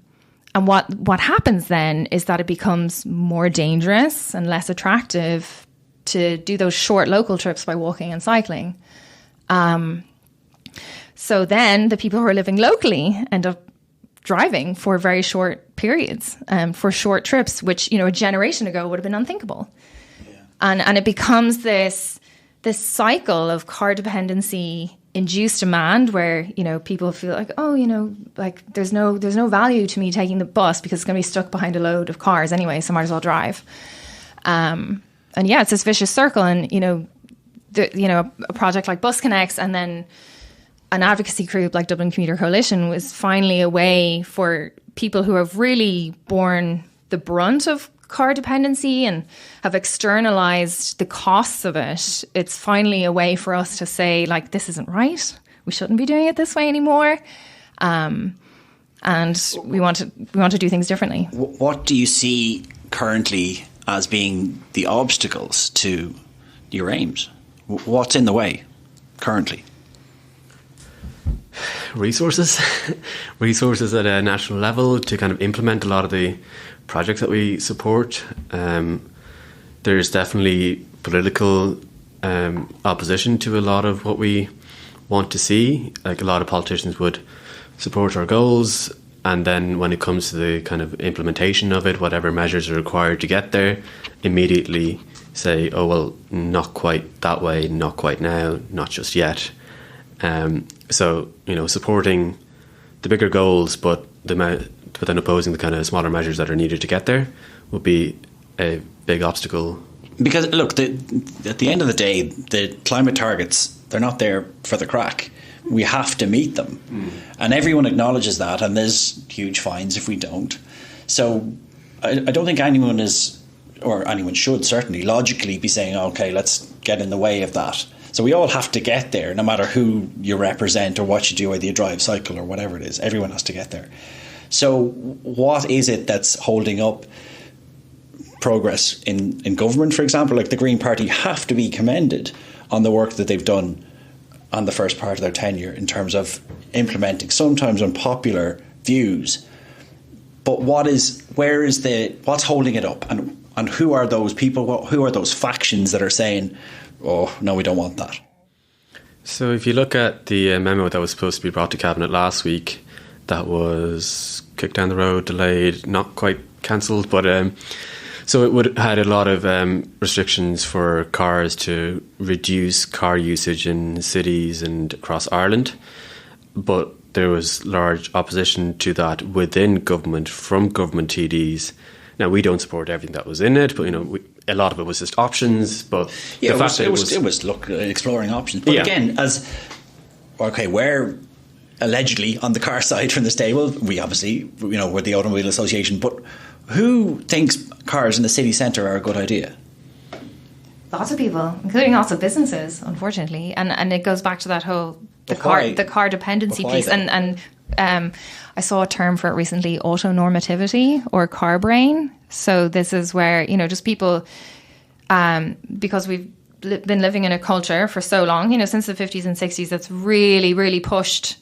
what happens then is that it becomes more dangerous and less attractive to do those short local trips by walking and cycling. So then the people who are living locally end up driving for very short periods, for short trips, which, a generation ago would have been unthinkable. Yeah. And it becomes this cycle of car dependency induced demand where, people feel like, there's no value to me taking the bus because it's going to be stuck behind a load of cars anyway, so I might as well drive. And yeah, it's this vicious circle. And, a project like Bus Connects, and then an advocacy group like Dublin Commuter Coalition was finally a way for people who have really borne the brunt of car dependency and have externalized the costs of it. It's finally a way for us to say, like, this isn't right. We shouldn't be doing it this way anymore. And we want to do things differently. What do you see currently as being the obstacles to your aims? What's in the way currently? resources at a national level to kind of implement a lot of the projects that we support. There's definitely political opposition to a lot of what we want to see. Like, a lot of politicians would support our goals, and then when it comes to the kind of implementation of it, whatever measures are required to get there, immediately say, oh, well, not quite that way, not quite now, not just yet. So, supporting the bigger goals, but then opposing the kind of smaller measures that are needed to get there would be a big obstacle. Because, look, at the end of the day, the climate targets, they're not there for the crack. We have to meet them. And everyone acknowledges that, and there's huge fines if we don't. So I don't think anyone is, or anyone should certainly, logically be saying, okay, let's get in the way of that. So we all have to get there, no matter who you represent or what you do, whether you drive, cycle or whatever it is. Everyone has to get there. So what is it that's holding up progress in government, for example? Like, the Green Party have to be commended on the work that they've done on the first part of their tenure in terms of implementing sometimes unpopular views. But what's holding it up? And who are those people, who are those factions that are saying, oh, no, we don't want that? So if you look at the memo that was supposed to be brought to Cabinet last week, that was kicked down the road, delayed, not quite cancelled, but so it had a lot of restrictions for cars to reduce car usage in cities and across Ireland. But there was large opposition to that within government, from government TDs. Now, we don't support everything that was in it, but a lot of it was just options. But yeah, it was exploring options. But again, we're allegedly on the car side from this table. We obviously, we're the Automobile Association, but who thinks cars in the city centre are a good idea? Lots of people, including lots of businesses, unfortunately, and it goes back to that whole the car dependency piece. And I saw a term for it recently: autonormativity or car brain. So this is where just people, because we've been living in a culture for so long, since the 50s and 60s, that's really, really pushed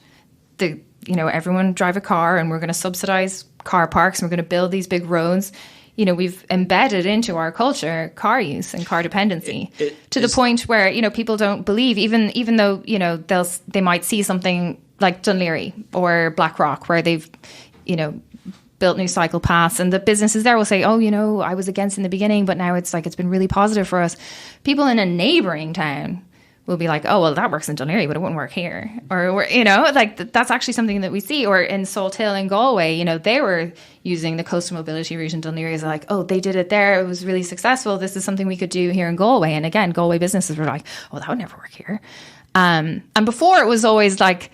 everyone drive a car, and we're going to subsidize car parks, and we're going to build these big roads. We've embedded into our culture car use and car dependency to the point where, people don't believe, even though, they might see something like Dún Laoghaire or Blackrock, where they've, built new cycle paths, and the businesses there will say, oh, I was against in the beginning, but now it's been really positive for us. People in a neighbouring town will be like, oh, well, that works in Dún Laoghaire, but it wouldn't work here. Or, that's actually something that we see. Or in Salt Hill in Galway, they were using the coastal mobility route in Dún Laoghaire. It's like, oh, they did it there. It was really successful. This is something we could do here in Galway. And again, Galway businesses were like, oh, that would never work here. And before, it was always like,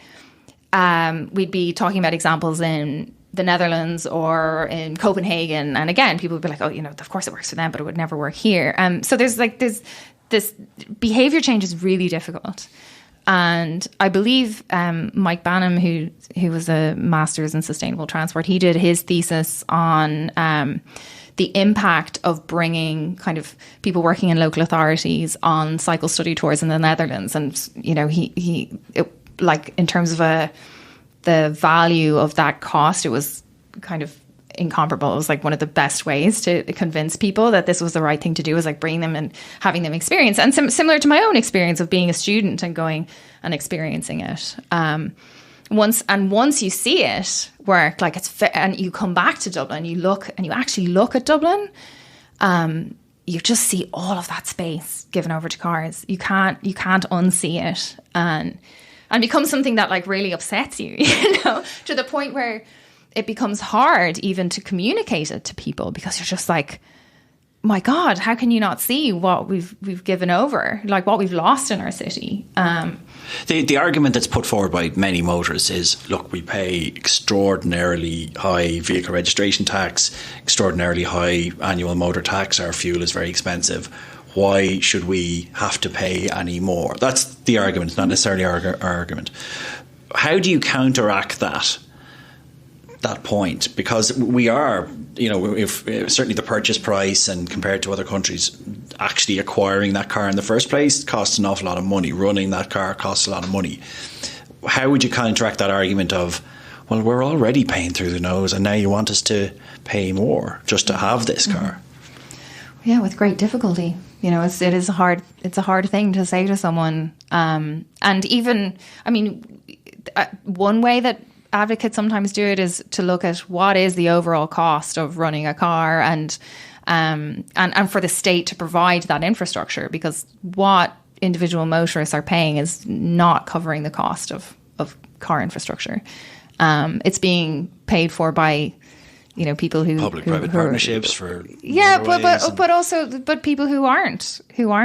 we'd be talking about examples in the Netherlands or in Copenhagen. And again, people would be like, oh, of course it works for them, but it would never work here. So there's this behaviour change is really difficult. And I believe Mike Bannum, who was a master's in sustainable transport, he did his thesis on the impact of bringing kind of people working in local authorities on cycle study tours in the Netherlands. And, he in terms of the value of that cost, it was kind of incomparable. It was like one of the best ways to convince people that this was the right thing to do, was like bringing them and having them experience. And similar to my own experience of being a student and going and experiencing it. Once you see it work, like and you come back to Dublin, you actually look at Dublin, you just see all of that space given over to cars. You can't unsee it, and becomes something that really upsets you, to the point where it becomes hard even to communicate it to people, because you're just like, my God, how can you not see what we've given over, like what we've lost in our city? The argument that's put forward by many motorists is, look, we pay extraordinarily high vehicle registration tax, extraordinarily high annual motor tax, our fuel is very expensive. Why should we have to pay any more? That's the argument, not necessarily our argument. How do you counteract that point? Because we are, if certainly the purchase price, and compared to other countries, actually acquiring that car in the first place costs an awful lot of money. Running that car costs a lot of money. how would you counteract that argument of, well, we're already paying through the nose and now you want us to pay more just to have this car? Yeah, with great difficulty. It's a hard thing to say to someone. And even, one way that advocates sometimes do it is to look at what is the overall cost of running a car and for the state to provide that infrastructure, because what individual motorists are paying is not covering the cost of car infrastructure. It's being paid for by people who public-private partnerships for but people who aren't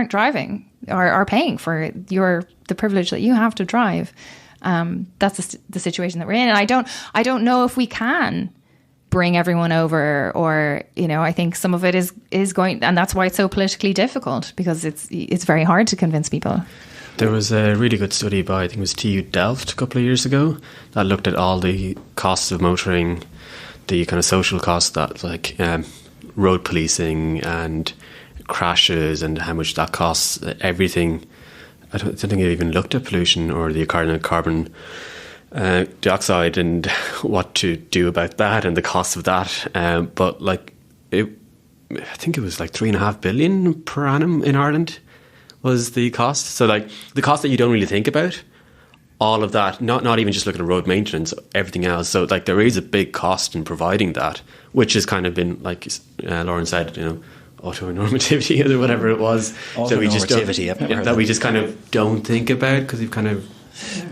driving are paying for the privilege that you have to drive. That's the situation that we're in, and I don't know if we can bring everyone over, or I think some of it is going, and that's why it's so politically difficult, because it's very hard to convince people. There was a really good study by, I think it was TU Delft a couple of years ago, that looked at all the costs of motoring, the kind of social costs, that like road policing and crashes and how much that costs, everything. I don't think it even looked at pollution or the carbon dioxide and what to do about that and the cost of that. But I think it was like 3.5 billion per annum in Ireland was the cost. So like the cost that you don't really think about, all of that, not even just looking at road maintenance, everything else. So like there is a big cost in providing that, which has kind of been, like Lauren said, autonormativity or whatever it was. So we just that we just kind of don't think about, because we've kind of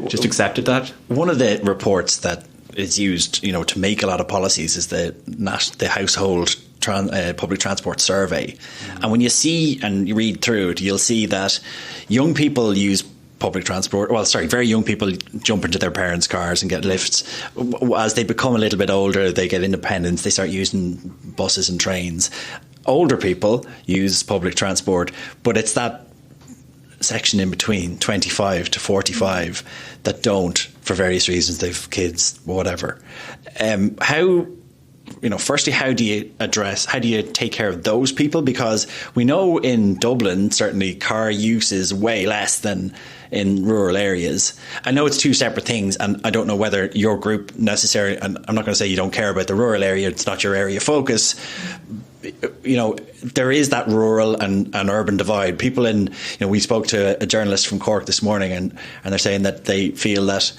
just accepted that. One of the reports that is used, to make a lot of policies is the household public transport survey. And when you see and you read through it, you'll see that young people use public transport. Very young people jump into their parents' cars and get lifts. As they become a little bit older, they get independence. They start using buses and trains. Older people use public transport, but it's that section in between, 25 to 45, that don't, for various reasons. They've kids, whatever. Firstly, how do you take care of those people? Because we know in Dublin, certainly car use is way less than in rural areas. I know it's two separate things, and I don't know whether your group necessarily, and I'm not going to say you don't care about the rural area, it's not your area of focus. There is that rural and urban divide. People we spoke to a journalist from Cork this morning, and they're saying that they feel that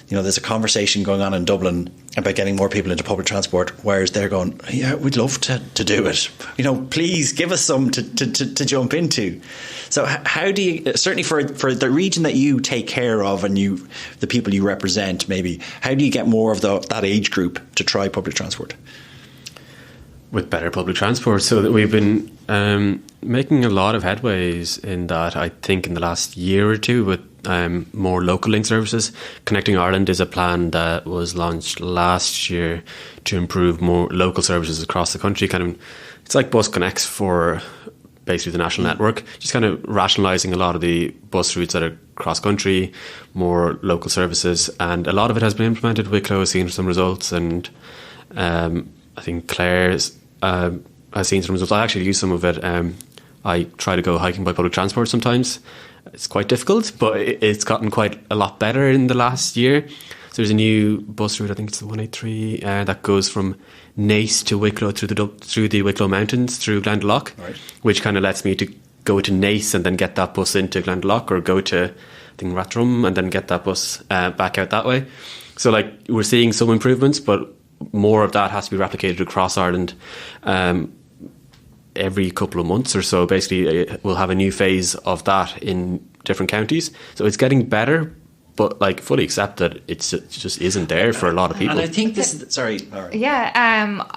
there's a conversation going on in Dublin about getting more people into public transport, whereas they're going, yeah, we'd love to do it. Please give us some to jump into. So how do you, certainly for the region that you take care of and the people you represent, maybe, how do you get more of that age group to try public transport? With better public transport. So that we've been making a lot of headways in that, I think, in the last year or two, with more local link services. Connecting Ireland is a plan that was launched last year to improve more local services across the country. It's like Bus Connects for basically the national network, just kind of rationalising a lot of the bus routes that are cross country, more local services, and a lot of it has been implemented. Wicklow has seen some results, and I think Clare's has seen some results. I actually use some of it. I try to go hiking by public transport sometimes. It's quite difficult, but it's gotten quite a lot better in the last year. So there's a new bus route, I think it's the 183, that goes from Naas to Wicklow through the Wicklow Mountains, through Glendalough, right, which kind of lets me to go to Naas and then get that bus into Glendalough, or go to, I think, Rathdrum and then get that bus back out that way. So we're seeing some improvements, but more of that has to be replicated across Ireland every couple of months or so. Basically, we'll have a new phase of that in different counties. So it's getting better, but fully accept that it just isn't there for a lot of people. And I think this is, sorry, Laura. Yeah,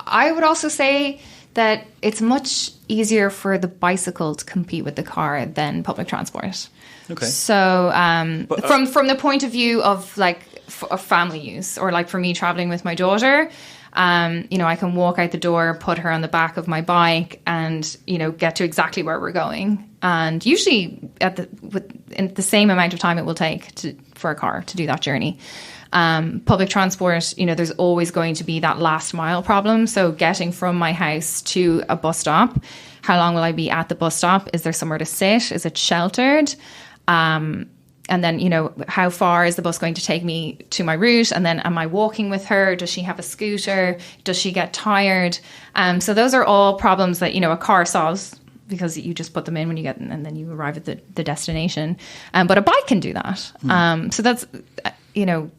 I would also say that it's much easier for the bicycle to compete with the car than public transport. Okay. So from the point of view of of family use, or for me traveling with my daughter, I can walk out the door, put her on the back of my bike, and get to exactly where we're going. And usually in the same amount of time it will take for a car to do that journey. Public transport, there's always going to be that last mile problem. So getting from my house to a bus stop, how long will I be at the bus stop? Is there somewhere to sit? Is it sheltered? then, you know, how far is the bus going to take me to my route? And then am I walking with her? Does she have a scooter? Does she get tired? So those are all problems that, you know, a car solves because you just put them in when you get, and then you arrive at the destination. But a bike can do that. So that's, you know,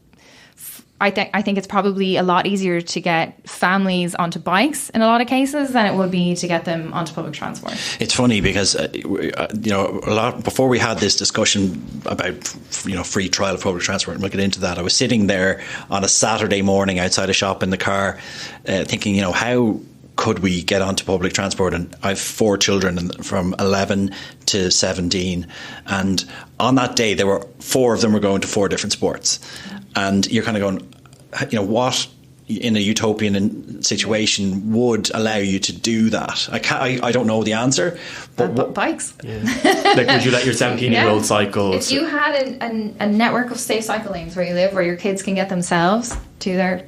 I think it's probably a lot easier to get families onto bikes in a lot of cases than it would be to get them onto public transport. It's funny because you know, a lot before we had this discussion about, you know, free trial of public transport, and we'll get into that. I was sitting there on a Saturday morning outside a shop in the car, thinking, you know, how could we get onto public transport? And I have 4 children from 11 to 17, and on that day there were 4 of them were going to 4 different sports. And you're kind of going, you know, what in a utopian situation would allow you to do that? I don't know the answer. But bikes. Yeah. Like, would you let your 17-year-old cycle? If you had a network of safe cycle lanes where you live, where your kids can get themselves to their,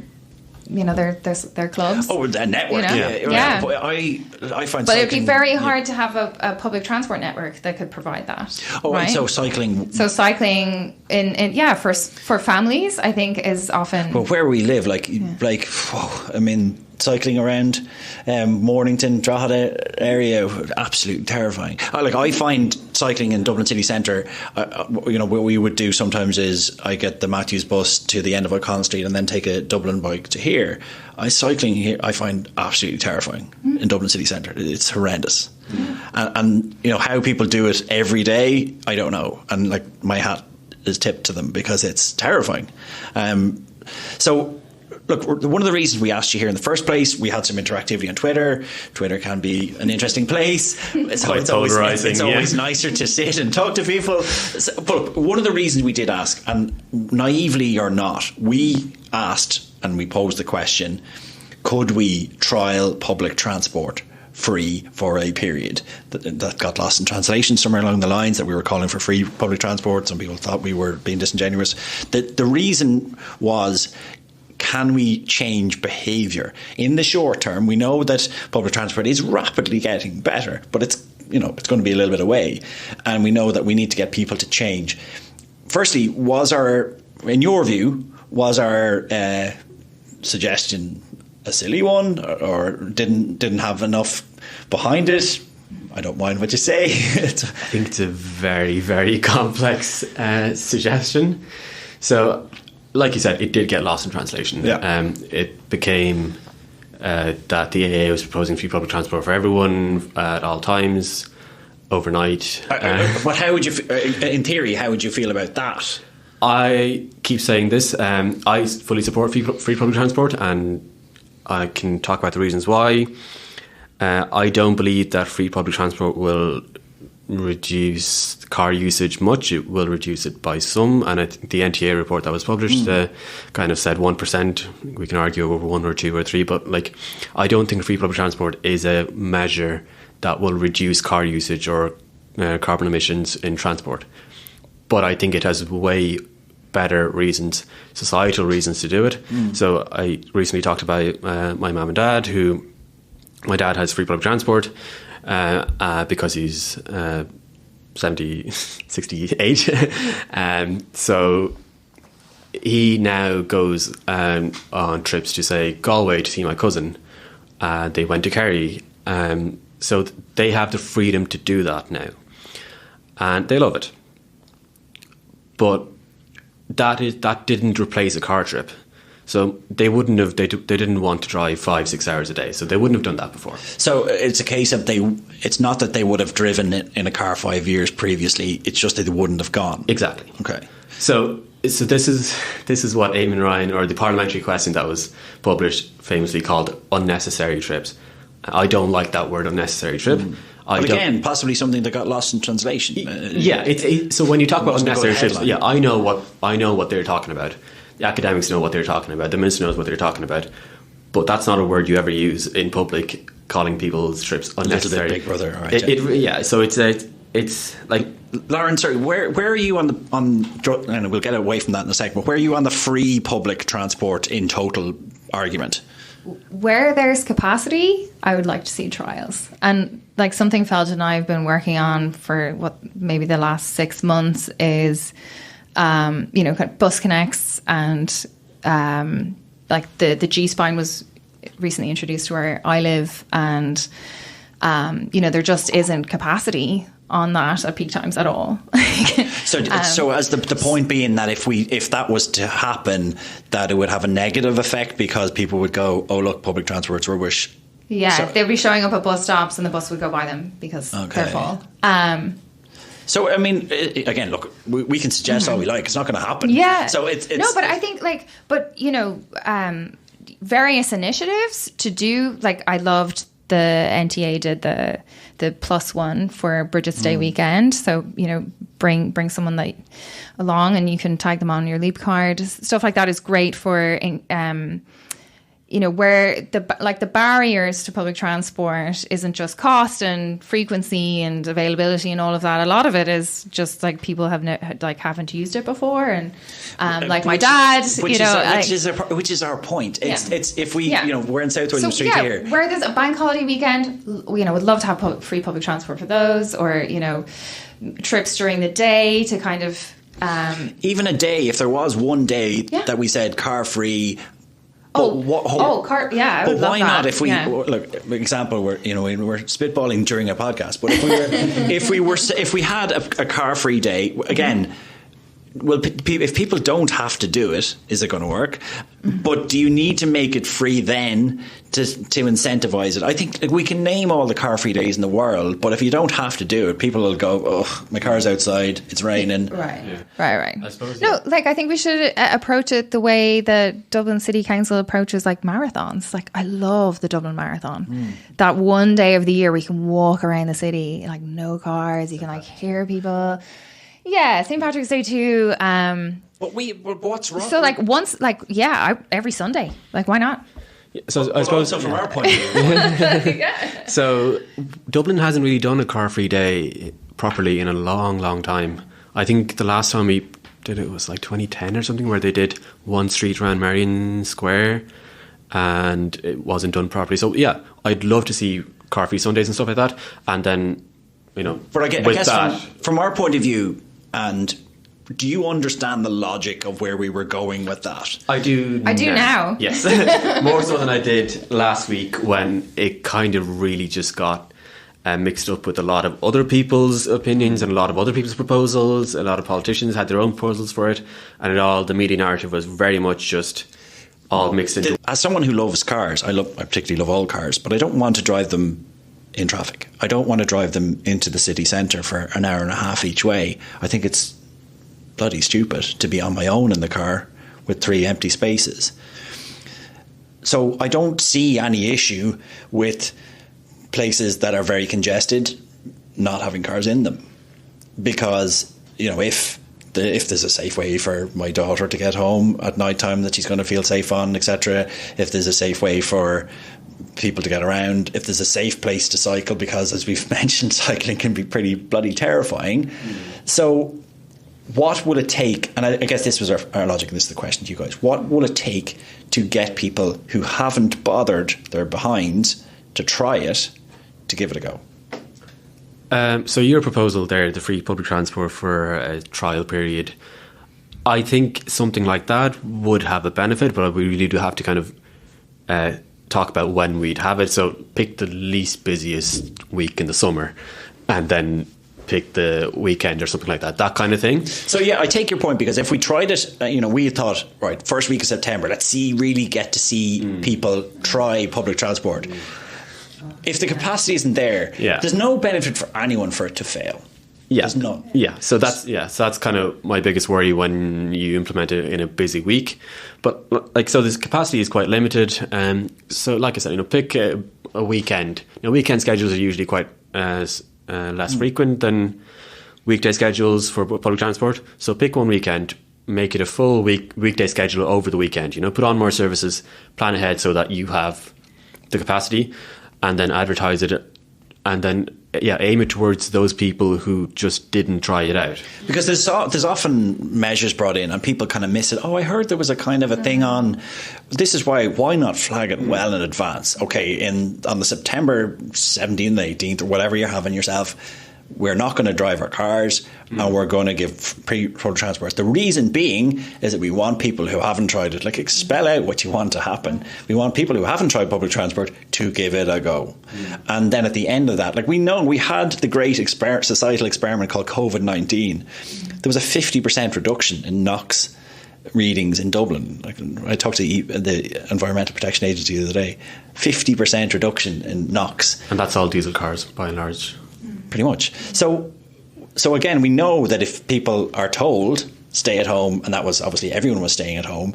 you know, their clubs. Oh, a network. You know? Yeah. I find. But it'd be very hard to have a public transport network that could provide that. Oh, right? So cycling. So cycling for families, I think, is often. Well, where we live, I mean, cycling around Mornington, Drogheda area, absolutely terrifying. I find cycling in Dublin city centre, you know, what we would do sometimes is I get the Matthews bus to the end of O'Connell Street and then take a Dublin bike to here. Cycling here I find absolutely terrifying in Dublin city centre. It's horrendous. And you know, how people do it every day, I don't know. And like, my hat is tipped to them because it's terrifying. So look, one of the reasons we asked you here in the first place, we had some interactivity on Twitter. Twitter can be an interesting place. It's always nicer to sit and talk to people. But one of the reasons we did ask, and naively or not, we asked and we posed the question, could we trial public transport free for a period? That got lost in translation somewhere along the lines that we were calling for free public transport. Some people thought we were being disingenuous. The reason was, can we change behaviour? In the short term, we know that public transport is rapidly getting better, but it's going to be a little bit away, and we know that we need to get people to change. Firstly, in your view, was our suggestion a silly one, or didn't have enough behind it? I don't mind what you say. I think it's a very, very complex suggestion. So, like you said, it did get lost in translation. Yeah. It became that the AA was proposing free public transport for everyone at all times, overnight. But how would you, in theory, how would you feel about that? I keep saying this. I fully support free public transport, and I can talk about the reasons why. I don't believe that free public transport will reduce car usage much. It will reduce it by some, and I think the NTA report that was published kind of said 1%. We can argue over 1 or 2 or 3, but I don't think free public transport is a measure that will reduce car usage or carbon emissions in transport. But I think it has way better reasons, societal reasons to do it. So I recently talked about my mum and dad, who my dad has free public transport because he's 68. So he now goes on trips to, say, Galway to see my cousin. They went to Kerry. So they have the freedom to do that now. And they love it. But that didn't replace a car trip. So they wouldn't have. They didn't want to drive 5-6 hours a day. So they wouldn't have done that before. So it's a case of it's not that they would have driven it in a car 5 years previously. It's just that they wouldn't have gone. Exactly. Okay. So this is what Eamon Ryan, or the parliamentary question that was published, famously called unnecessary trips. I don't like that word, unnecessary trip. But again, possibly something that got lost in translation. So when you talk about unnecessary trips, I know what they're talking about. The academics know what they're talking about. The minister knows what they're talking about. But that's not a word you ever use in public, calling people's trips unnecessary. A little bit Big Brother, all right. So it's like, Lauren, sorry, where are you on and we'll get away from that in a second, but where are you on the free public transport in total argument? Where there's capacity, I would like to see trials. And like something Feldon and I have been working on for maybe the last 6 months is you know, kind of bus connects, and like the G-spine was recently introduced where I live, and you know, there just isn't capacity on that at peak times at all. So as the point being that if that was to happen, that it would have a negative effect because people would go, oh look, public transport's rubbish. Yeah, they'd be showing up at bus stops and the bus would go by them because they're full. So, I mean, again, look, we can suggest all we like. It's not going to happen. Yeah. So it's no, but I think but you know, various initiatives to do, like I loved the NTA did the +1 for Bridget's Day weekend. So, you know, bring someone that along and you can tag them on your Leap card. Stuff like that is great for, you know, where the barriers to public transport isn't just cost and frequency and availability and all of that. A lot of it is just like people haven't used it before, and like my dad, which is our point. It's if we you know, we're in South William Street here, where there's a bank holiday weekend, you know, would love to have free public transport for those, or you know, trips during the day to kind of even a day. If there was one day that we said car free. I would love not? that. If we look, example, we're spitballing during a podcast, but if we had a car free day again. Well, if people don't have to do it, is it going to work? But do you need to make it free then to incentivize it? I think we can name all the car-free days in the world, but if you don't have to do it, people will go, oh, my car's outside, it's raining. Right. I suppose, like, I think we should approach it the way that Dublin City Council approaches, like, marathons. Like, I love the Dublin Marathon. That one day of the year we can walk around the city, like, no cars, you can, like, hear people. Yeah, St. Patrick's Day too. But what's wrong? So, like, every Sunday. Like, why not? So I suppose from our point of view. So Dublin hasn't really done a car-free day properly in a long, long time. I think the last time we did it was like 2010 or something, where they did one street around Marion Square, and it wasn't done properly. So yeah, I'd love to see car-free Sundays and stuff like that, and then, you know, but I guess from our point of view. And do you understand the logic of where we were going with that? I do now. Yes. More so than I did last week, when it kind of really just got mixed up with a lot of other people's opinions and a lot of other people's proposals. A lot of politicians had their own proposals for it, and the media narrative was very much just all mixed into. As someone who loves cars, I particularly love all cars, but I don't want to drive them in traffic. I don't want to drive them into the city centre for an hour and a half each way. I think it's bloody stupid to be on my own in the car with 3 empty spaces. So I don't see any issue with places that are very congested not having cars in them, because, you know, if there's a safe way for my daughter to get home at night time that she's going to feel safe on, etc., if there's a safe way for people to get around, if there's a safe place to cycle, because as we've mentioned, cycling can be pretty bloody terrifying. So what will it take, and I guess this was our logic, and this is the question to you guys, what will it take to get people who haven't bothered their behinds to try it, to give it a go? So your proposal there, the free public transport for a trial period, I think something like that would have a benefit, but we really do have to kind of talk about when we'd have it. So pick the least busiest week in the summer, and then pick the weekend or something like that kind of thing. So yeah, I take your point, because if we tried it, you know, we thought, right, first week of September, let's really get to see people try public transport. If the capacity isn't there, there's no benefit for anyone for it to fail. Yeah. There's none. Yeah. So that's kind of my biggest worry when you implement it in a busy week. But like, so this capacity is quite limited. So like I said, you know, pick a weekend. You know, weekend schedules are usually quite less frequent than weekday schedules for public transport. So pick one weekend, make it a full weekday schedule over the weekend. You know, put on more services, plan ahead so that you have the capacity, and then advertise it, and then aim it towards those people who just didn't try it out. Because there's often measures brought in and people kind of miss it. Oh, I heard there was a kind of a thing on. This is why not flag it well in advance? Okay, on the September 17th, 18th, or whatever you're having yourself, we're not going to drive our cars and we're going to give free public transport. The reason being is that we want people who haven't tried it, like spell out what you want to happen. We want people who haven't tried public transport to give it a go. And then at the end of that, like we know we had the great societal experiment called COVID-19. There was a 50% reduction in NOx readings in Dublin. Like, I talked to the Environmental Protection Agency the other day. 50% reduction in NOx. And that's all diesel cars, by and large. Pretty much. So again, we know that if people are told stay at home, and that was obviously everyone was staying at home,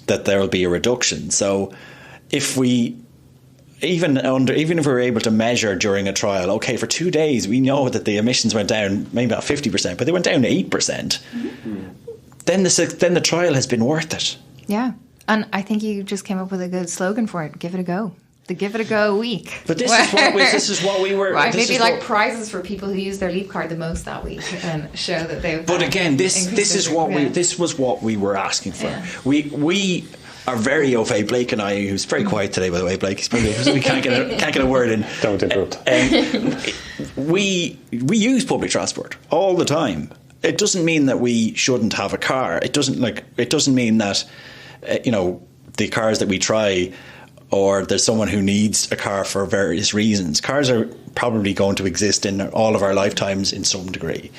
that there will be a reduction. So if we even if we were able to measure during a trial, okay, for 2 days we know that the emissions went down, maybe not 50%, but they went down to 8%. Then the trial has been worth it. Yeah. And I think you just came up with a good slogan for it. Give it a go. The Give It a Go week. But this is what we were... Right, maybe like prizes for people who use their Leap card the most that week and show that they've... But again, this was what we were asking for. Yeah. We are very au fait. Blake and I, who's very quiet today, by the way, Blake, we can't get a word in. Don't interrupt. We use public transport all the time. It doesn't mean that we shouldn't have a car. It doesn't mean that the cars that we try, or there's someone who needs a car for various reasons. Cars are probably going to exist in all of our lifetimes in some degree.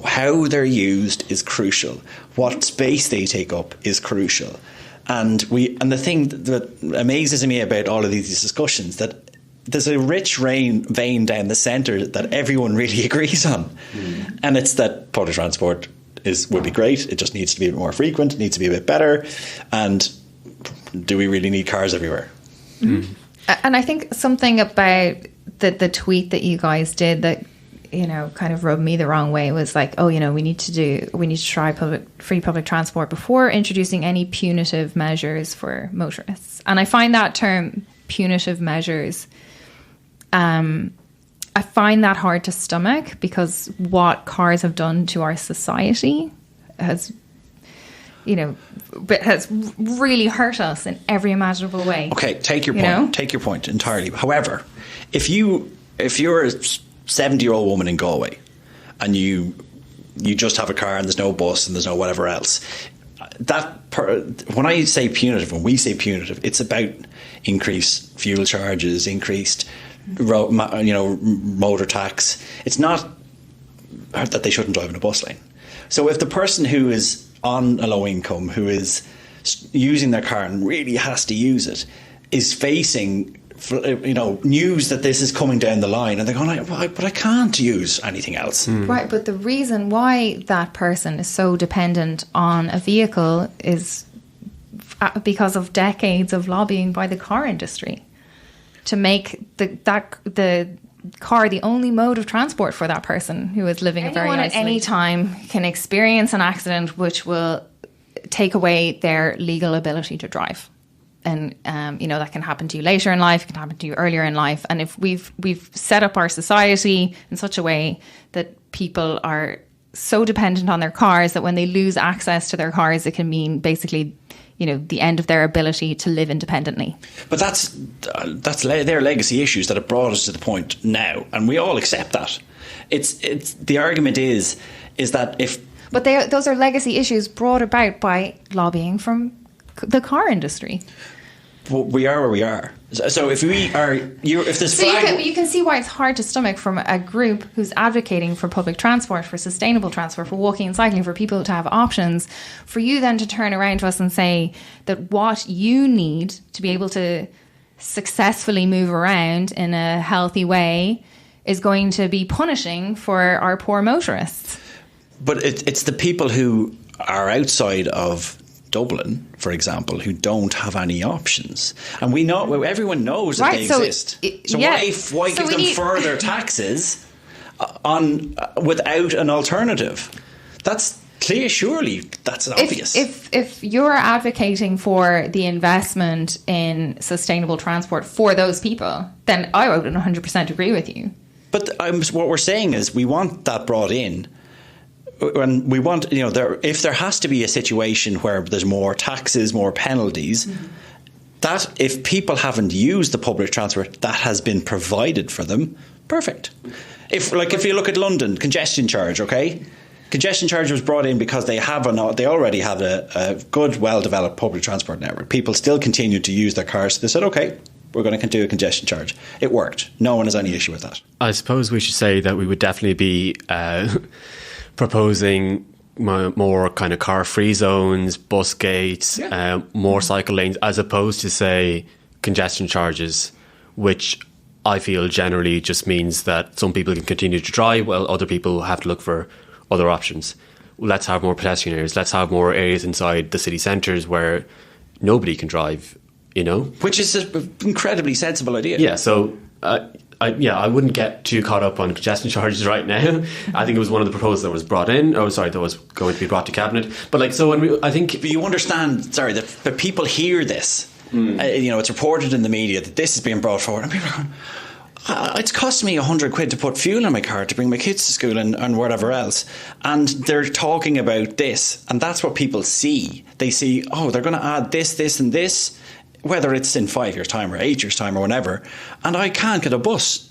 How they're used is crucial. What space they take up is crucial. And the thing that amazes me about all of these discussions, that there's a rich vein down the centre that everyone really agrees on. And it's that public transport would be great. It just needs to be a bit more frequent. It needs to be a bit better. And do we really need cars everywhere? And I think something about the tweet that you guys did that kind of rubbed me the wrong way was like, we need to try free public transport before introducing any punitive measures for motorists. And I find that term punitive measures, I find that hard to stomach, because what cars have done to our society has really hurt us in every imaginable way. Okay, take your point. Take your point entirely. However, if you're a 70-year-old woman in Galway and you just have a car and there's no bus and there's no whatever else, when I say punitive, when we say punitive, it's about increased fuel charges, increased motor tax. It's not that they shouldn't drive in a bus lane. So if the person who is on a low income, who is using their car and really has to use it, is facing news that this is coming down the line, and they're going, but I can't use anything else. Right, but the reason why that person is so dependent on a vehicle is because of decades of lobbying by the car industry to make the car the only mode of transport for that person who is living a very nice life. Anyone at any time can experience an accident which will take away their legal ability to drive. And, that can happen to you later in life, it can happen to you earlier in life. And if we've set up our society in such a way that people are so dependent on their cars that when they lose access to their cars, it can mean basically, the end of their ability to live independently. But that's their legacy issues that have brought us to the point now. And we all accept that. It's the argument is that if... But those are legacy issues brought about by lobbying from the car industry. Well, we are where we are. So if we are, if this flag, you can see why it's hard to stomach from a group who's advocating for public transport, for sustainable transport, for walking and cycling, for people to have options. For you then to turn around to us and say that what you need to be able to successfully move around in a healthy way is going to be punishing for our poor motorists. But it's the people who are outside of Dublin, for example, who don't have any options, and we know everyone knows that they exist. Why give them further taxes without an alternative? That's clear. Surely that's obvious. If you're advocating for the investment in sustainable transport for those people, then I would 100% agree with you. But what we're saying is we want that brought in. And we want, if there has to be a situation where there's more taxes, more penalties, that if people haven't used the public transport that has been provided for them Perfect. If you look at London, congestion charge, okay? Congestion charge was brought in because they already have a good, well-developed public transport network. People still continue to use their cars. So they said, okay, we're going to do a congestion charge. It worked. No one has any issue with that. I suppose we should say that we would definitely be proposing more kind of car-free zones, bus gates, more cycle lanes, as opposed to, say, congestion charges, which I feel generally just means that some people can continue to drive while other people have to look for other options. Let's have more pedestrian areas. Let's have more areas inside the city centres where nobody can drive, Which is an incredibly sensible idea. Yeah, so I wouldn't get too caught up on congestion charges right now. I think it was one of the proposals that was brought in. That was going to be brought to cabinet. But but you understand, that people hear this. It's reported in the media that this is being brought forward, and people are going, it's cost me £100 to put fuel in my car to bring my kids to school and whatever else, and they're talking about this, and that's what people see. They see, they're going to add this and this, whether it's in 5 years' time or 8 years' time or whenever, and I can't get a bus.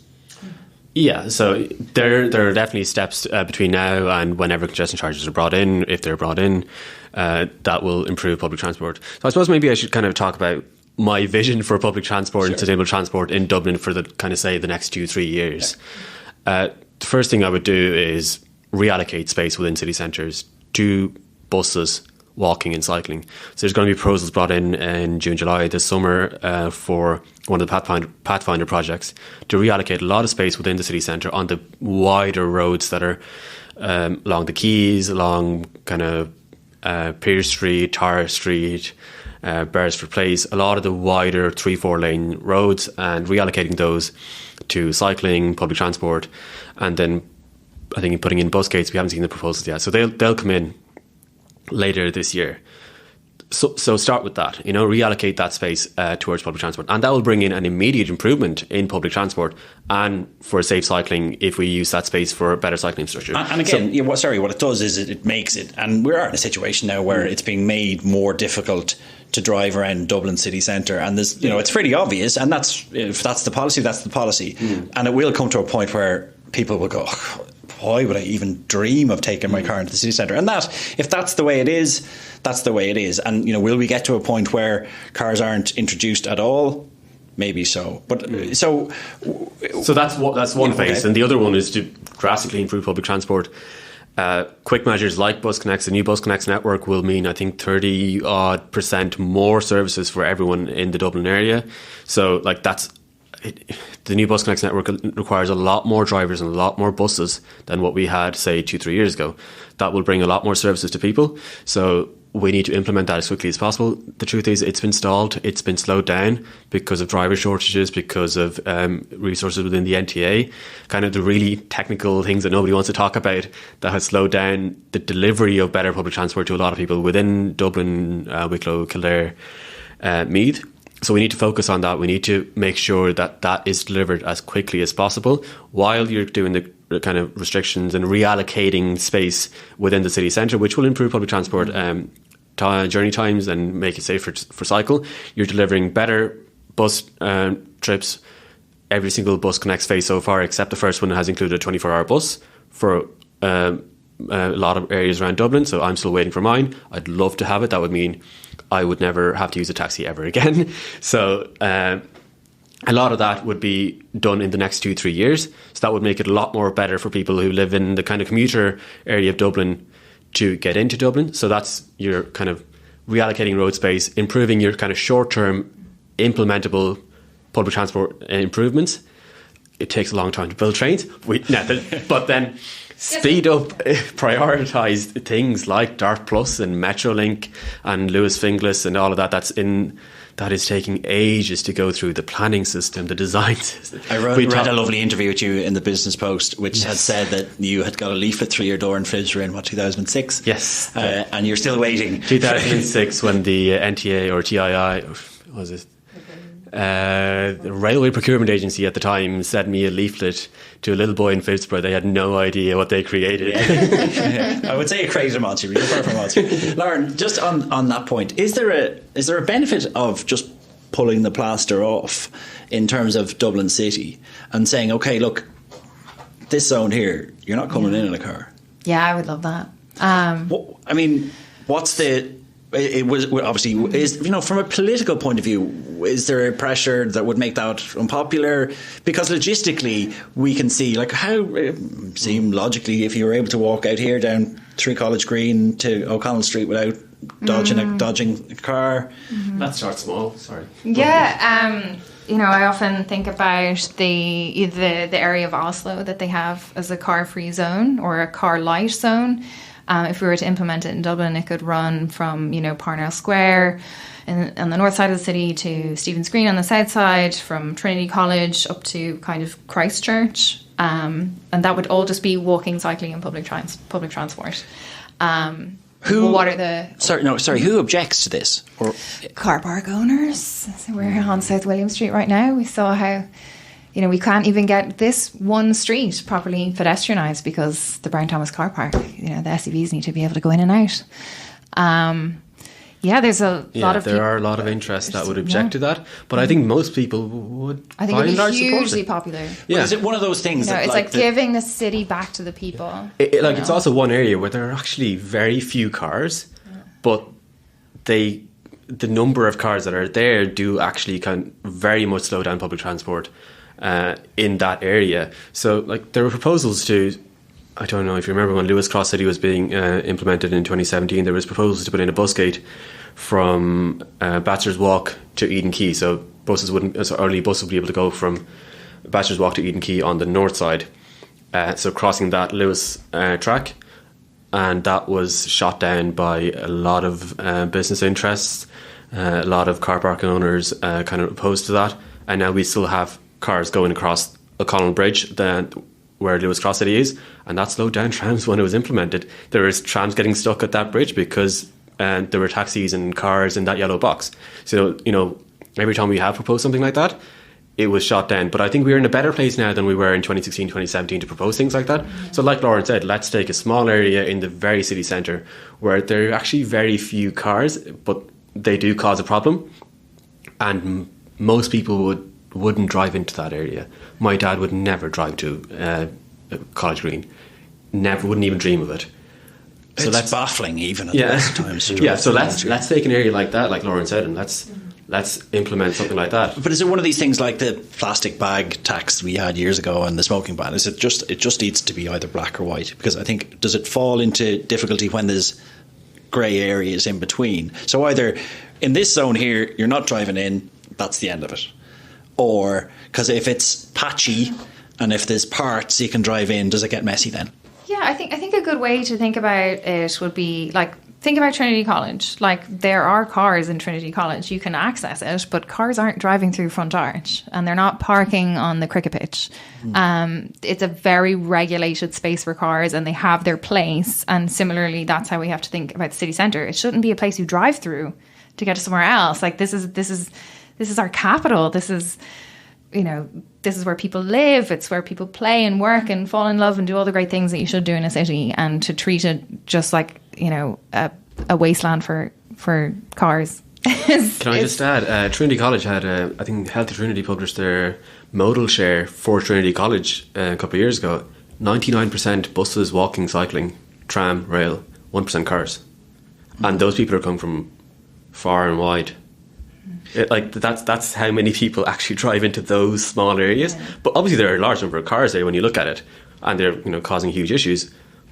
Yeah, so there are definitely steps between now and whenever congestion charges are brought in, if they're brought in, that will improve public transport. So I suppose maybe I should kind of talk about my vision for public transport and sustainable transport in Dublin for the next 2-3 years. The first thing I would do is reallocate space within city centres to buses, walking and cycling. So there's going to be proposals brought in June, July this summer for one of the Pathfinder projects to reallocate a lot of space within the city centre on the wider roads that are along the quays, along kind of Pearse Street, Tara Street, Beresford Place, a lot of the wider 3-4 lane roads, and reallocating those to cycling, public transport, and then I think putting in bus gates. We haven't seen the proposals yet, so they'll come in later this year. So start with that, reallocate that space towards public transport, and that will bring in an immediate improvement in public transport and for safe cycling if we use that space for better cycling infrastructure. And again, what it does is it makes it, and we are in a situation now where it's being made more difficult to drive around Dublin city centre, and there's, it's pretty obvious, and if that's the policy, that's the policy, and it will come to a point where people will go, why would I even dream of taking my car into the city centre? And if that's the way it is, that's the way it is. And will we get to a point where cars aren't introduced at all? Maybe so. But so that's one phase, and the other one is to drastically improve public transport. Quick measures like Bus Connects, the new Bus Connects network will mean I think 30% more services for everyone in the Dublin area. So the new Bus Connects network requires a lot more drivers and a lot more buses than what we had, say, 2-3 years ago. That will bring a lot more services to people. So we need to implement that as quickly as possible. The truth is, it's been stalled. It's been slowed down because of driver shortages, because of resources within the NTA, kind of the really technical things that nobody wants to talk about that has slowed down the delivery of better public transport to a lot of people within Dublin, Wicklow, Kildare, Meath. So we need to focus on that. We need to make sure that is delivered as quickly as possible while you're doing the kind of restrictions and reallocating space within the city centre, which will improve public transport journey times and make it safer for cycle. You're delivering better bus trips. Every single Bus Connects phase so far, except the first one, has included a 24-hour bus for a lot of areas around Dublin. So I'm still waiting for mine. I'd love to have it. That would mean I would never have to use a taxi ever again. So a lot of that would be done in the next 2-3 years. So that would make it a lot more better for people who live in the kind of commuter area of Dublin to get into Dublin. So that's your kind of reallocating road space, improving your kind of short-term implementable public transport improvements. It takes a long time to build trains, but then speed up, prioritise things like Dart Plus and Metrolink and Lewis Finglas and all of that. That is taking ages to go through the planning system, the design system. I read a lovely interview with you in the Business Post, which had said that you had got a leaflet through your door in Fibsborough in 2006. Yes, and you're still waiting. 2006, when the NTA or TII, what was it? The Railway Procurement Agency at the time sent me a leaflet to a little boy in Fibsborough. They had no idea what they created. Yeah. I would say a creative monster, really far from a monster. Lauren, just on that point, is there a benefit of just pulling the plaster off in terms of Dublin City and saying, okay, look, this zone here, you're not coming in a car. Yeah, I would love that. I mean, what's the... It was obviously, is, you know, from a political point of view, is there a pressure that would make that unpopular? Because logistically, we can see, like, how seem logically, if you were able to walk out here down through College Green to O'Connell Street without dodging a car. Let's start small. Sorry. Yeah, you know, I often think about the area of Oslo that they have as a car-free zone or a car light zone. If we were to implement it in Dublin, it could run from, you know, Parnell Square on the north side of the city to Stephen's Green on the south side, from Trinity College up to kind of Christchurch. And that would all just be walking, cycling and public transport. Who objects to this? Or car park owners. So we're on South William Street right now. We saw how, you know, we can't even get this one street properly pedestrianised because the Brown Thomas car park, you know, the SUVs need to be able to go in and out. There's a lot of there are a lot of interests that would object to that, but I think most people would. I think it would be hugely popular. Yeah, is it one of those things? You know, it's like giving the city back to the people. It's also one area where there are actually very few cars, but the number of cars that are there do actually very much slow down public transport in that area. So, like, there were proposals to, I don't know if you remember when Lewis Cross City was being implemented in 2017, there was proposals to put in a bus gate from Bachelor's Walk to Eden Quay. So early buses would be able to go from Bachelor's Walk to Eden Quay on the north side. So crossing that Lewis track. And that was shot down by a lot of business interests. A lot of car park owners kind of opposed to that. And now we still have cars going across O'Connell Bridge, where Lewis Cross City is, and that slowed down trams when it was implemented. There was trams getting stuck at that bridge because there were taxis and cars in that yellow box. So, you know, every time we have proposed something like that, it was shot down. But I think we're in a better place now than we were in 2016, 2017 to propose things like that. So like Lauren said, let's take a small area in the very city centre where there are actually very few cars, but they do cause a problem. And most people wouldn't drive into that area. My dad would never drive to College Green. Wouldn't even dream of it. So that's baffling even at the best times. So let's take an area like that, like Lauren said, and let's implement something like that. But is it one of these things like the plastic bag tax we had years ago and the smoking ban? Is it just needs to be either black or white? Because I think, does it fall into difficulty when there's grey areas in between? So either in this zone here, you're not driving in, that's the end of it. Or, because if it's patchy and if there's parts you can drive in, does it get messy then? Yeah, I think a good way to think about it would be, like, think about Trinity College. Like, there are cars in Trinity College. You can access it, but cars aren't driving through Front Arch and they're not parking on the cricket pitch. It's a very regulated space for cars and they have their place. And similarly, that's how we have to think about the city centre. It shouldn't be a place you drive through to get to somewhere else. Like, this is our capital. This is, you know, this is where people live. It's where people play and work and fall in love and do all the great things that you should do in a city. And to treat it just like, you know, a wasteland for cars. Can I just add, Trinity College had, I think Healthy Trinity published their modal share for Trinity College a couple of years ago. 99% buses, walking, cycling, tram, rail, 1% cars. And those people are coming from far and wide. That's how many people actually drive into those small areas. Yeah. But obviously there are a large number of cars there when you look at it, and they're, you know, causing huge issues.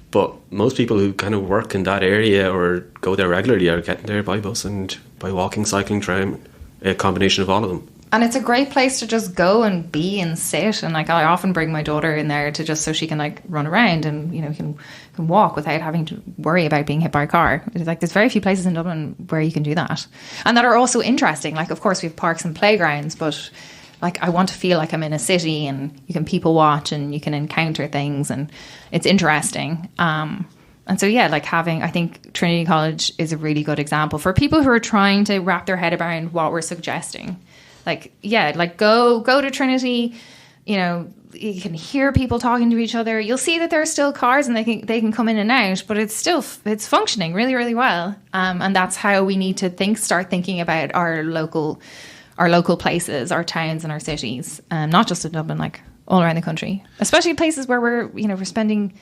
But most people who kind of work in that area or go there regularly are getting there by bus and by walking, cycling, tram, a combination of all of them. And it's a great place to just go and be and sit. And, like, I often bring my daughter in there to just so she can, like, run around and, you know, can walk without having to worry about being hit by a car. It's like, there's very few places in Dublin where you can do that. And that are also interesting. Like, of course, we have parks and playgrounds, but, like, I want to feel like I'm in a city and you can people watch and you can encounter things and it's interesting. And so, yeah, like, I think Trinity College is a really good example for people who are trying to wrap their head around what we're suggesting. Like, yeah, like go to Trinity, you know, you can hear people talking to each other. You'll see that there are still cars and they can come in and out, but it's functioning really, really well. And that's how we need to start thinking about our local places, our towns and our cities, not just in Dublin, like all around the country, especially places where we're spending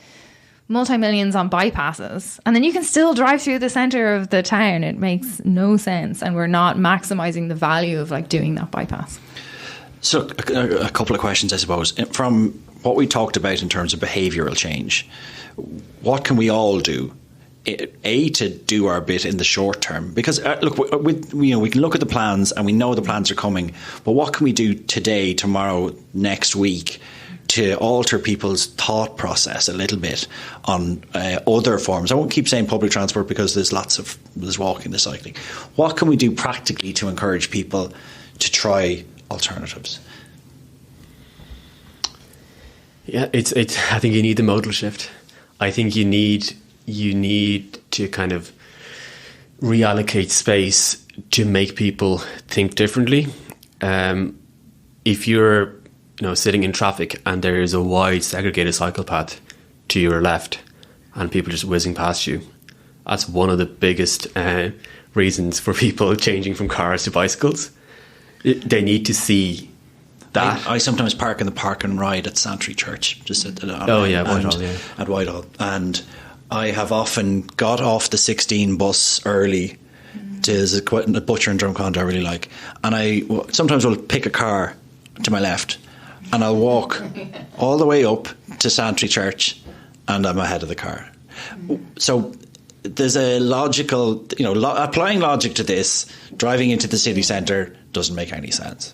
multi-millions on bypasses, and then you can still drive through the centre of the town. It makes no sense, and we're not maximising the value of like doing that bypass. So a couple of questions, I suppose, from what we talked about in terms of behavioural change. What can we all do? To do our bit in the short term, because look, we can look at the plans and we know the plans are coming, but what can we do today, tomorrow, next week to alter people's thought process a little bit on other forms? I won't keep saying public transport because there's walking, there's cycling. What can we do practically to encourage people to try alternatives? Yeah, it's. I think you need the modal shift. I think you need to kind of reallocate space to make people think differently. If you're sitting in traffic and there is a wide segregated cycle path to your left and people just whizzing past you, that's one of the biggest reasons for people changing from cars to bicycles. They need to see that. I sometimes park in the park and ride at Santry Church, just at Whitehall, and I have often got off the 16 bus early. There's a butcher in Drumcond I really like, and I sometimes will pick a car to my left and I'll walk all the way up to Santry Church and I'm ahead of the car. So there's a logical, applying logic to this, driving into the city centre doesn't make any sense.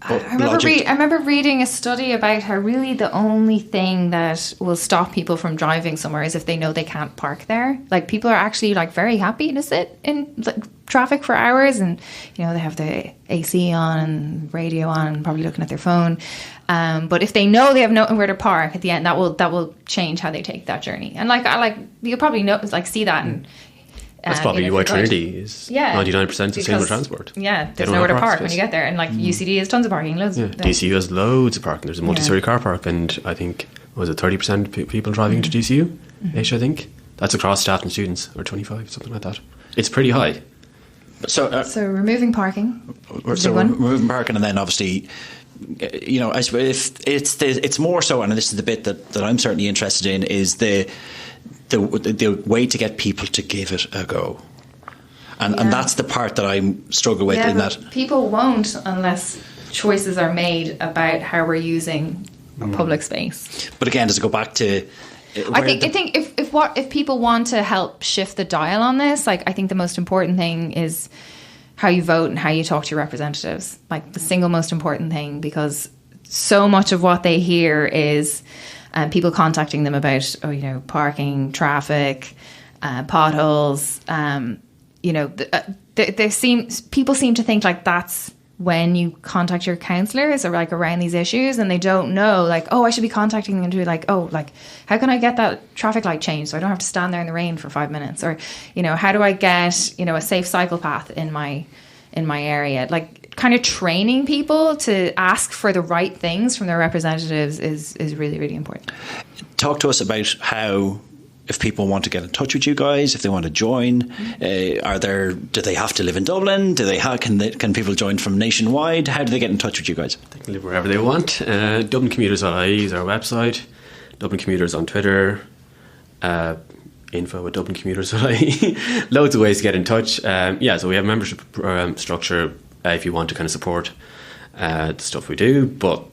I remember reading a study about how really the only thing that will stop people from driving somewhere is if they know they can't park there. Like, people are actually like very happy to sit in traffic for hours, and they have the AC on and radio on and probably looking at their phone. But if they know they have nowhere to park at the end, that will change how they take that journey. And you'll probably see that. And that's probably why Trinity is 99% sustainable transport. Yeah, there's nowhere to park when you get there. And UCD has tons of parking, loads. Yeah, DCU has loads of parking. There's a multi-story car park, and I think, was it 30% people driving to DCU? Ish, I think. That's across staff and students, or 25, something like that. It's pretty high. So removing parking. Removing parking, and then obviously, I suppose it's more so, and this is the bit that I'm certainly interested in, is the way to get people to give it a go. And that's the part that I struggle with, in that people won't unless choices are made about how we're using public space. But again, does it go back to I think if people want to help shift the dial on this, I think the most important thing is how you vote and how you talk to your representatives. The single most important thing, because so much of what they hear is people contacting them about, parking, traffic, potholes. People seem to think that's when you contact your counsellors or around these issues, and they don't know I should be contacting them to how can I get that traffic light changed so I don't have to stand there in the rain for 5 minutes, or how do I get a safe cycle path in my area. Kind of training people to ask for the right things from their representatives is really, really important. Talk to us about how, if people want to get in touch with you guys, if they want to join, do they have to live in Dublin? Can people join from nationwide? How do they get in touch with you guys? They can live wherever they want. DublinCommuters.ie is our website. Dublin Commuters on Twitter. info@dublincommuters.ie. Loads of ways to get in touch. So we have a membership structure if you want to kind of support the stuff we do, but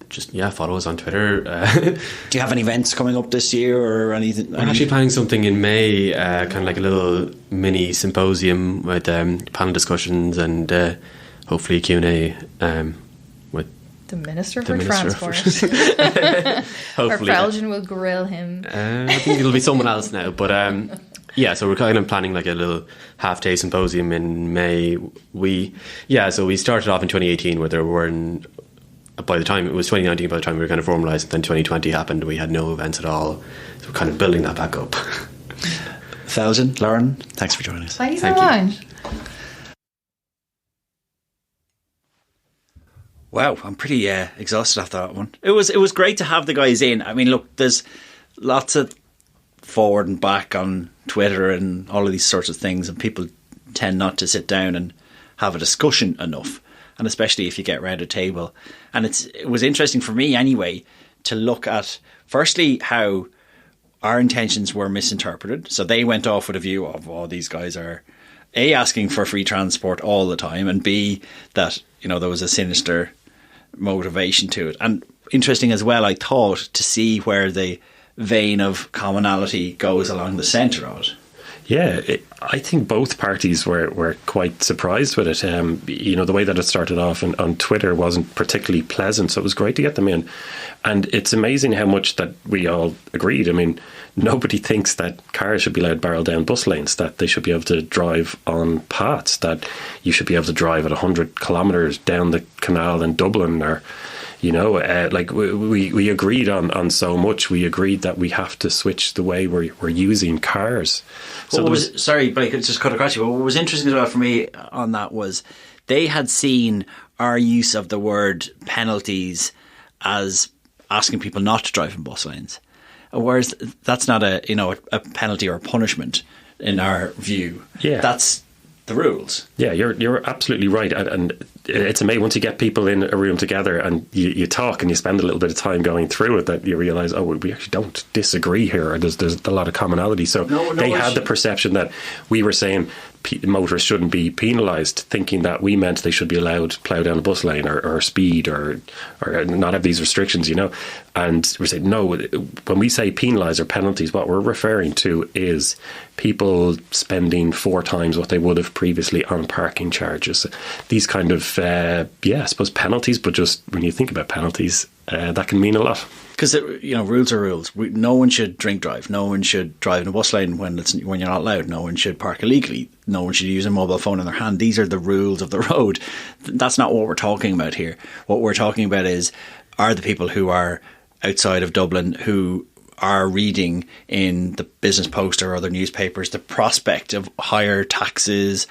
just follow us on Twitter. Do you have any events coming up this year or anything? We're actually planning something in May, kind of like a little mini symposium with panel discussions and hopefully a Q&A with the Minister for Transport. Hopefully. Or Felgen will grill him. I think it'll be someone else now, but so we're kind of planning like a little half-day symposium in May. So we started off in 2018 where there weren't. By the time it was 2019, by the time we were kind of formalised, then 2020 happened. We had no events at all, so we're kind of building that back up. Felgen, Lauren, thanks for joining us. Thank you so much. Wow, I'm pretty exhausted after that one. It was great to have the guys in. I mean, look, there's lots of forward and back on Twitter and all of these sorts of things, and people tend not to sit down and have a discussion enough. and especially if you get round a table. And it was interesting for me anyway to look at, firstly, how our intentions were misinterpreted. So they went off with a view of, oh, these guys are A, asking for free transport all the time, and B, that, you know, there was a sinister motivation to it. And interesting as well, I thought, to see where the vein of commonality goes along the centre of it. Yeah, I think both parties were quite surprised with it. You know, the way that it started off on Twitter wasn't particularly pleasant, so it was great to get them in. And it's amazing how much that we all agreed. I mean, nobody thinks that cars should be allowed to barrel down bus lanes, that they should be able to drive on paths, that you should be able to drive at 100 kilometres down the canal in Dublin, or, you know, like we agreed on so much. We agreed that we have to switch the way we're using cars. So sorry, Blake, just cut across you. But what was interesting as well for me on that was they had seen our use of the word penalties as asking people not to drive in bus lanes, whereas that's not a penalty or a punishment in our view. Yeah, that's the rules. Yeah, you're absolutely right, and it's amazing once you get people in a room together and you talk and you spend a little bit of time going through it, that you realise, oh, we actually don't disagree here, or there's a lot of commonality. So they had the perception that we were saying motorists shouldn't be penalised, thinking that we meant they should be allowed to plough down a bus lane or speed or not have these restrictions, you know. And we said, no, when we say penalise or penalties, what we're referring to is people spending 4 times what they would have previously on parking charges. These kind of, I suppose penalties, but just when you think about penalties, that can mean a lot. Because, you know, rules are rules. No one should drink drive. No one should drive in a bus lane when you're not allowed. No one should park illegally. No one should use a mobile phone in their hand. These are the rules of the road. That's not what we're talking about here. What we're talking about are the people who are outside of Dublin, who are reading in the Business Post or other newspapers the prospect of higher taxes,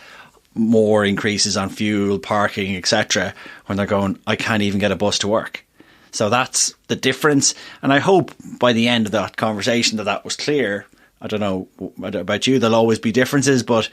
more increases on fuel, parking, etc., when they're going, I can't even get a bus to work. So that's the difference. And I hope by the end of that conversation that was clear. I don't know about you, there'll always be differences, but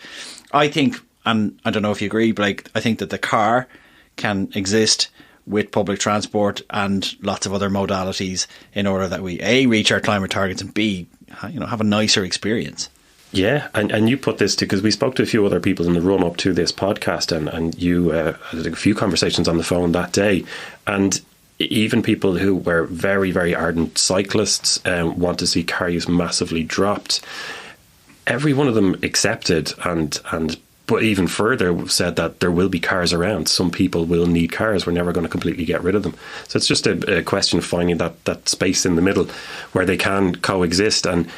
I think, and I don't know if you agree, Blake, I think that the car can exist with public transport and lots of other modalities in order that we A, reach our climate targets, and B, have a nicer experience. Yeah, and you put this to, because we spoke to a few other people in the run up to this podcast, and you had a few conversations on the phone that day, and even people who were very, very ardent cyclists want to see car use massively dropped. Every one of them accepted and but even further said that there will be cars around. Some people will need cars. We're never going to completely get rid of them. So it's just a question of finding that space in the middle where they can coexist. And,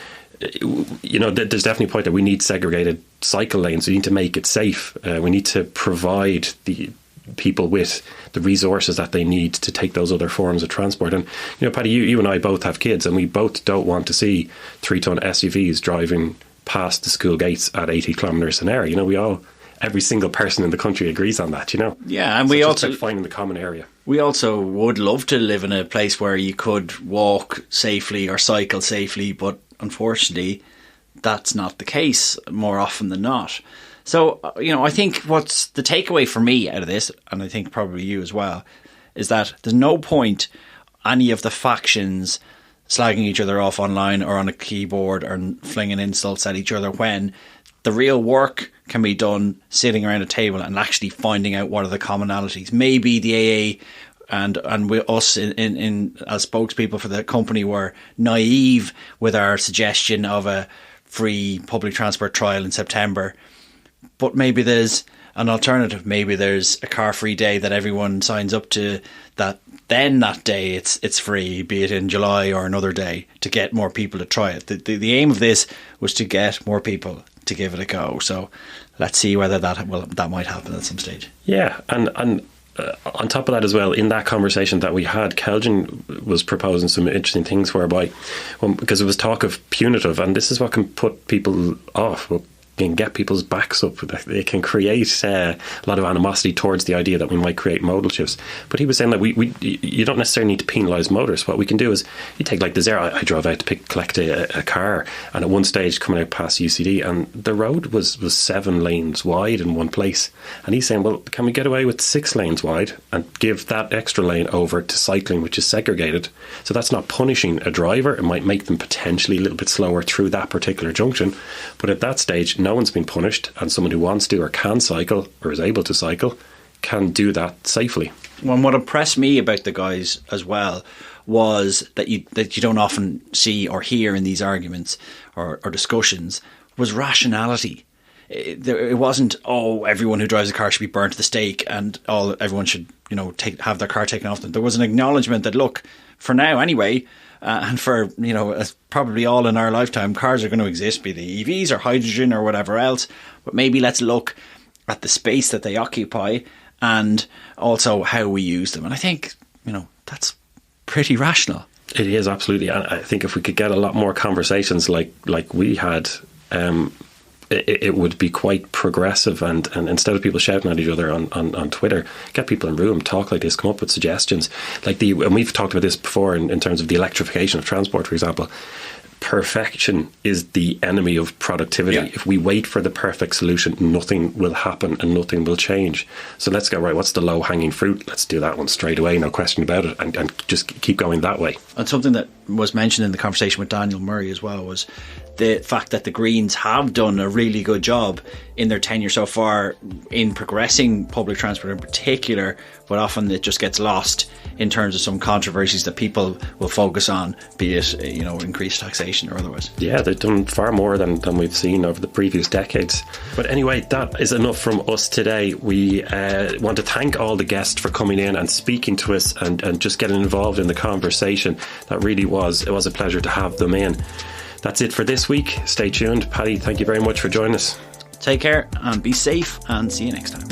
you know, there's definitely a point that we need segregated cycle lanes. We need to make it safe. We need to provide the people with the resources that they need to take those other forms of transport. And, you know, Paddy, you and I both have kids, and we both don't want to see 3-ton SUVs driving past the school gates at 80 kilometres an hour. You know, every single person in the country agrees on that, you know. Yeah, and so we also also finding the common area. We also would love to live in a place where you could walk safely or cycle safely, but unfortunately that's not the case more often than not. So, you know, I think what's the takeaway for me out of this, and I think probably you as well, is that there's no point any of the factions slagging each other off online or on a keyboard or flinging insults at each other, when the real work can be done sitting around a table and actually finding out what are the commonalities. Maybe the AA and we, us in as spokespeople for the company, were naive with our suggestion of a free public transport trial in September. But maybe there's an alternative. Maybe there's a car-free day that everyone signs up to, that then that day it's free, be it in July or another day, to get more people to try it. The aim of this was to get more people to give it a go. So let's see whether that might happen at some stage. Yeah, and on top of that as well, in that conversation that we had, Kelvin was proposing some interesting things whereby, because it was talk of punitive, and this is what can put people off. Well, can get people's backs up. They can create a lot of animosity towards the idea that we might create modal shifts. But he was saying that you don't necessarily need to penalise motorists. What we can do is you take like the Zero. I drove out to collect a car, and at one stage coming out past UCD, and the road was 7 lanes wide in one place. And he's saying, well, can we get away with 6 lanes wide and give that extra lane over to cycling, which is segregated? So that's not punishing a driver. It might make them potentially a little bit slower through that particular junction. But at that stage, no one's been punished, and someone who wants to or can cycle or is able to cycle can do that safely. Well, what impressed me about the guys as well was that you don't often see or hear in these arguments or discussions was rationality. It wasn't, everyone who drives a car should be burnt to the stake and everyone should, have their car taken off them. There was an acknowledgement that, look, for now anyway, and for, probably all in our lifetime, cars are going to exist, be they EVs or hydrogen or whatever else. But maybe let's look at the space that they occupy and also how we use them. And I think, that's pretty rational. It is, absolutely. And I think if we could get a lot more conversations like we had, it would be quite progressive, and instead of people shouting at each other on Twitter, get people in room, talk like this, come up with suggestions. And we've talked about this before in terms of the electrification of transport, for example. Perfection is the enemy of productivity. Yeah. If we wait for the perfect solution, nothing will happen and nothing will change. So let's go, right, what's the low-hanging fruit? Let's do that one straight away, no question about it, and just keep going that way. And something that was mentioned in the conversation with Daniel Murray as well was the fact that the Greens have done a really good job in their tenure so far in progressing public transport in particular, but often it just gets lost in terms of some controversies that people will focus on, be it increased taxation or otherwise. Yeah, they've done far more than we've seen over the previous decades. But anyway, that is enough from us today. We want to thank all the guests for coming in and speaking to us and just getting involved in the conversation. That really was a pleasure to have them in. That's it for this week. Stay tuned. Paddy, thank you very much for joining us. Take care and be safe, and see you next time.